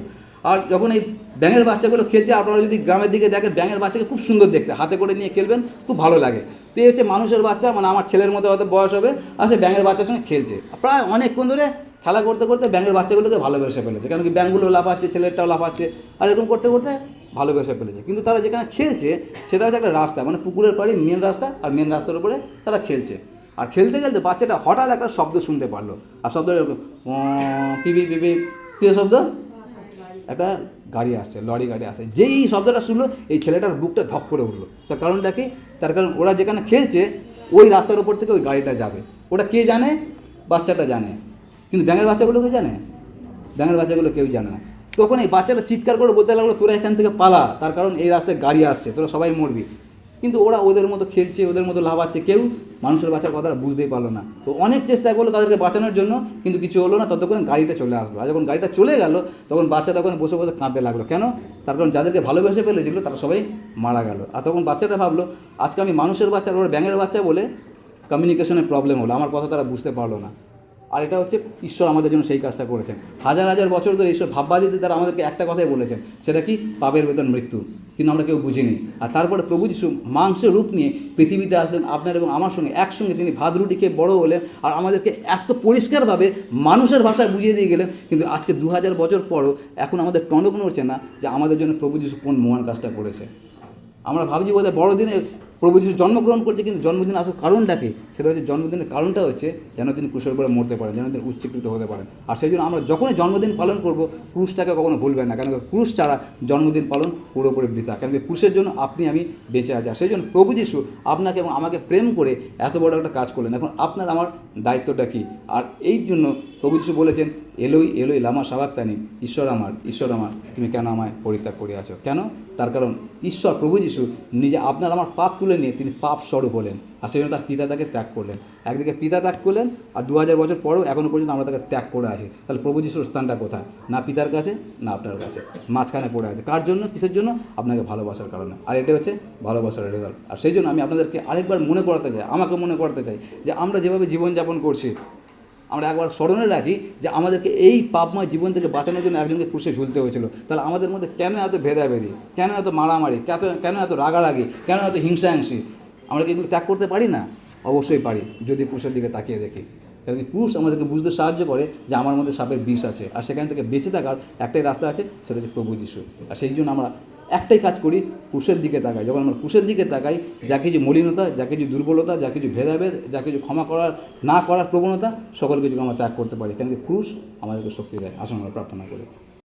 Speaker 1: আর যখন এই ব্যাঙের বাচ্চাগুলো খেলছে, আপনারা যদি গ্রামের দিকে দেখেন ব্যাঙের বাচ্চাকে খুব সুন্দর দেখতে, হাতে করে নিয়ে খেলবেন, খুব ভালো লাগে। তো এই হচ্ছে মানুষের বাচ্চা, মানে আমার ছেলের মতো হয়তো বয়স হবে, আর সে ব্যাঙের বাচ্চার সঙ্গে খেলছে। প্রায় অনেকক্ষণ ধরে খেলা করতে করতে ব্যাঙের বাচ্চাগুলোকে ভালোবেসে ফেলেছে, কারণ কি ব্যাঙগুলো লাফাচ্ছে, ছেলেটাও লাফাচ্ছে, আর এরকম করতে করতে ভালোবেসে ফেলেছে। কিন্তু তারা যেখানে খেলছে সেটা হচ্ছে একটা রাস্তা, মানে পুকুরের পাড়ে মেন রাস্তা, আর মেন রাস্তার উপরে তারা খেলছে। আর খেলতে খেলতে বাচ্চাটা হঠাৎ একটা শব্দ শুনতে পারলো, আর শব্দ এরকম পিপি পিপি কী শব্দ, একটা গাড়ি আসছে, লরি গাড়ি আসছে। যেই শব্দটা শুনলো, এই ছেলেটার বুকটা ধপ করে উঠলো। তার কারণটা কি? তার কারণ ওরা যেখানে খেলছে ওই রাস্তার উপর থেকে ওই গাড়িটা যাবে। ওটা কে জানে? বাচ্চাটা জানে, কিন্তু ব্যাঙের বাচ্চাগুলোকে জানে? ব্যাঙের বাচ্চাগুলো কেউ জানে না। তখন এই বাচ্চাটা চিৎকার করে বলতে লাগলো, তোরা এখান থেকে পালা, তার কারণ এই রাস্তায় গাড়ি আসছে, তোরা সবাই মরবি। কিন্তু ওরা ওদের মতো খেলছে, ওদের মতো লাফাচ্ছে, কেউ মানুষের বাঁচার কথাটা বুঝতেই পারলো না। তো অনেক চেষ্টা করলো তাদেরকে বাঁচানোর জন্য, কিন্তু কিছু হলো না। ততক্ষণ গাড়িটা চলে আসলো, আর যখন গাড়িটা চলে গেল তখন বাচ্চাটা ওখানে বসে বসে কাঁদতে লাগলো। কেন? তার কারণ যাদেরকে ভালোবেসে ফেলেছিল তারা সবাই মারা গেল। আর তখন বাচ্চাটা ভাবলো আজকে আমি মানুষের বাচ্চা আর ওরা ব্যাঙের বাচ্চা বলে কমিউনিকেশনের প্রবলেম হলো, আমার কথা তারা বুঝতে পারলো না। আর এটা হচ্ছে ঈশ্বর আমাদের জন্য সেই কাজটা করেছেন। হাজার হাজার বছর ধরে ঈশ্বর ভাববাদীতে তারা আমাদেরকে একটা কথাই বলেছেন, সেটা কি? পাপের বেতন মৃত্যু। কিন্তু আমরা কেউ বুঝিনি। আর তারপরে প্রভু যিশু মাংসের রূপ নিয়ে পৃথিবীতে আসলেন, আপনার এবং আমার সঙ্গে একসঙ্গে তিনি ভাত রুটি খেয়ে বড় হলেন, আর আমাদেরকে এত পরিষ্কারভাবে মানুষের ভাষায় বুঝিয়ে দিয়ে গেলেন। কিন্তু আজকে 2000 বছর পরও এখন আমাদের টনক নড়ছে না যে আমাদের জন্য প্রভু যিশু কোন মহান কাজটা করেছে। আমরা ভাবছি বোধহয় বড়দিনে প্রভু যিশু জন্মগ্রহণ করছে, কিন্তু জন্মদিন আসল কারণটা কি? সেটা হচ্ছে জন্মদিনের কারণটা হচ্ছে যেন তিনি ক্রুশের উপরে মরতে পারেন, যেন তিনি উচ্চীকৃত হতে পারেন। আর সেই জন্য আমরা যখনই জন্মদিন পালন করব ক্রুশটাকে কখনো ভুলবেন না, কেন ক্রুশ ছাড়া জন্মদিন পালন পুরোপুরি বৃথা। কেন ক্রুশের জন্য আপনি আমি বেঁচে আছি। আর সেই জন্য প্রভু যিশু আপনাকে এবং আমাকে প্রেম করে এত বড় একটা কাজ করলেন। এখন আপনার আমার দায়িত্বটা কী? আর এই জন্য প্রভু যিশু বলেছেন, এলোই এলোই লামা সাবাক্তানি, ঈশ্বর আমার তুমি কেন আমায় পরিত্যাগ করে আছো? কেন? তার কারণ ঈশ্বর প্রভু যিশু নিজে আপনার আমার পাপ তুলে নিয়ে তিনি পাপ স্বরূপ হলেন, আর সেই জন্য তার পিতা তাকে ত্যাগ করলেন। একদিকে পিতা ত্যাগ করলেন, আর 2000 বছর পরেও এখনও পর্যন্ত আমরা তাকে ত্যাগ করে আছি। তাহলে প্রভু যিশুর স্থানটা কোথায়? না পিতার কাছে, না আপনার কাছে, মাঝখানে পড়ে আছে। কার জন্য? কিসের জন্য? আপনাকে ভালোবাসার কারণে। আর এটা হচ্ছে ভালোবাসার রেজাল্ট। আর সেই জন্য আমি আপনাদেরকে আরেকবার মনে করাতে চাই, আমাকে মনে করাতে চাই যে আমরা যেভাবে জীবনযাপন করছি, আমরা একবার স্মরণে রাখি যে আমাদেরকে এই পাপময় জীবন থেকে বাঁচানোর জন্য একজনকে ক্রুশে ঝুলতে হয়েছিল। তাহলে আমাদের মধ্যে কেন এত ভেদাভেদি, কেন এত মারামারি, কেন এত রাগারাগি, কেন এত হিংসাহিংসি? আমরা কি এগুলো ত্যাগ করতে পারি না? অবশ্যই পারি, যদি ক্রুশের দিকে তাকিয়ে দেখি। কারণ ক্রুশ আমাদেরকে বুঝতে সাহায্য করে যে আমার মধ্যে সাপের বিষ আছে, আর সেখান থেকে বেঁচে থাকার একটাই রাস্তা আছে, সেটা হচ্ছে প্রভু যিশু। আর সেই জন্য আমরা একটাই কাজ করি, ক্রুশের দিকে তাকাই। যখন আমরা ক্রুশের দিকে তাকাই, যা কিছু মলিনতা, যা কিছু দুর্বলতা, যা কিছু ভেদাভেদ, যা কিছু ক্ষমা করার না করার প্রবণতা, সকল কিছুকে আমরা ত্যাগ করতে পারি। কেন কি ক্রুশ আমাদেরকে শক্তি দেয়। আসুন আমরা প্রার্থনা করি।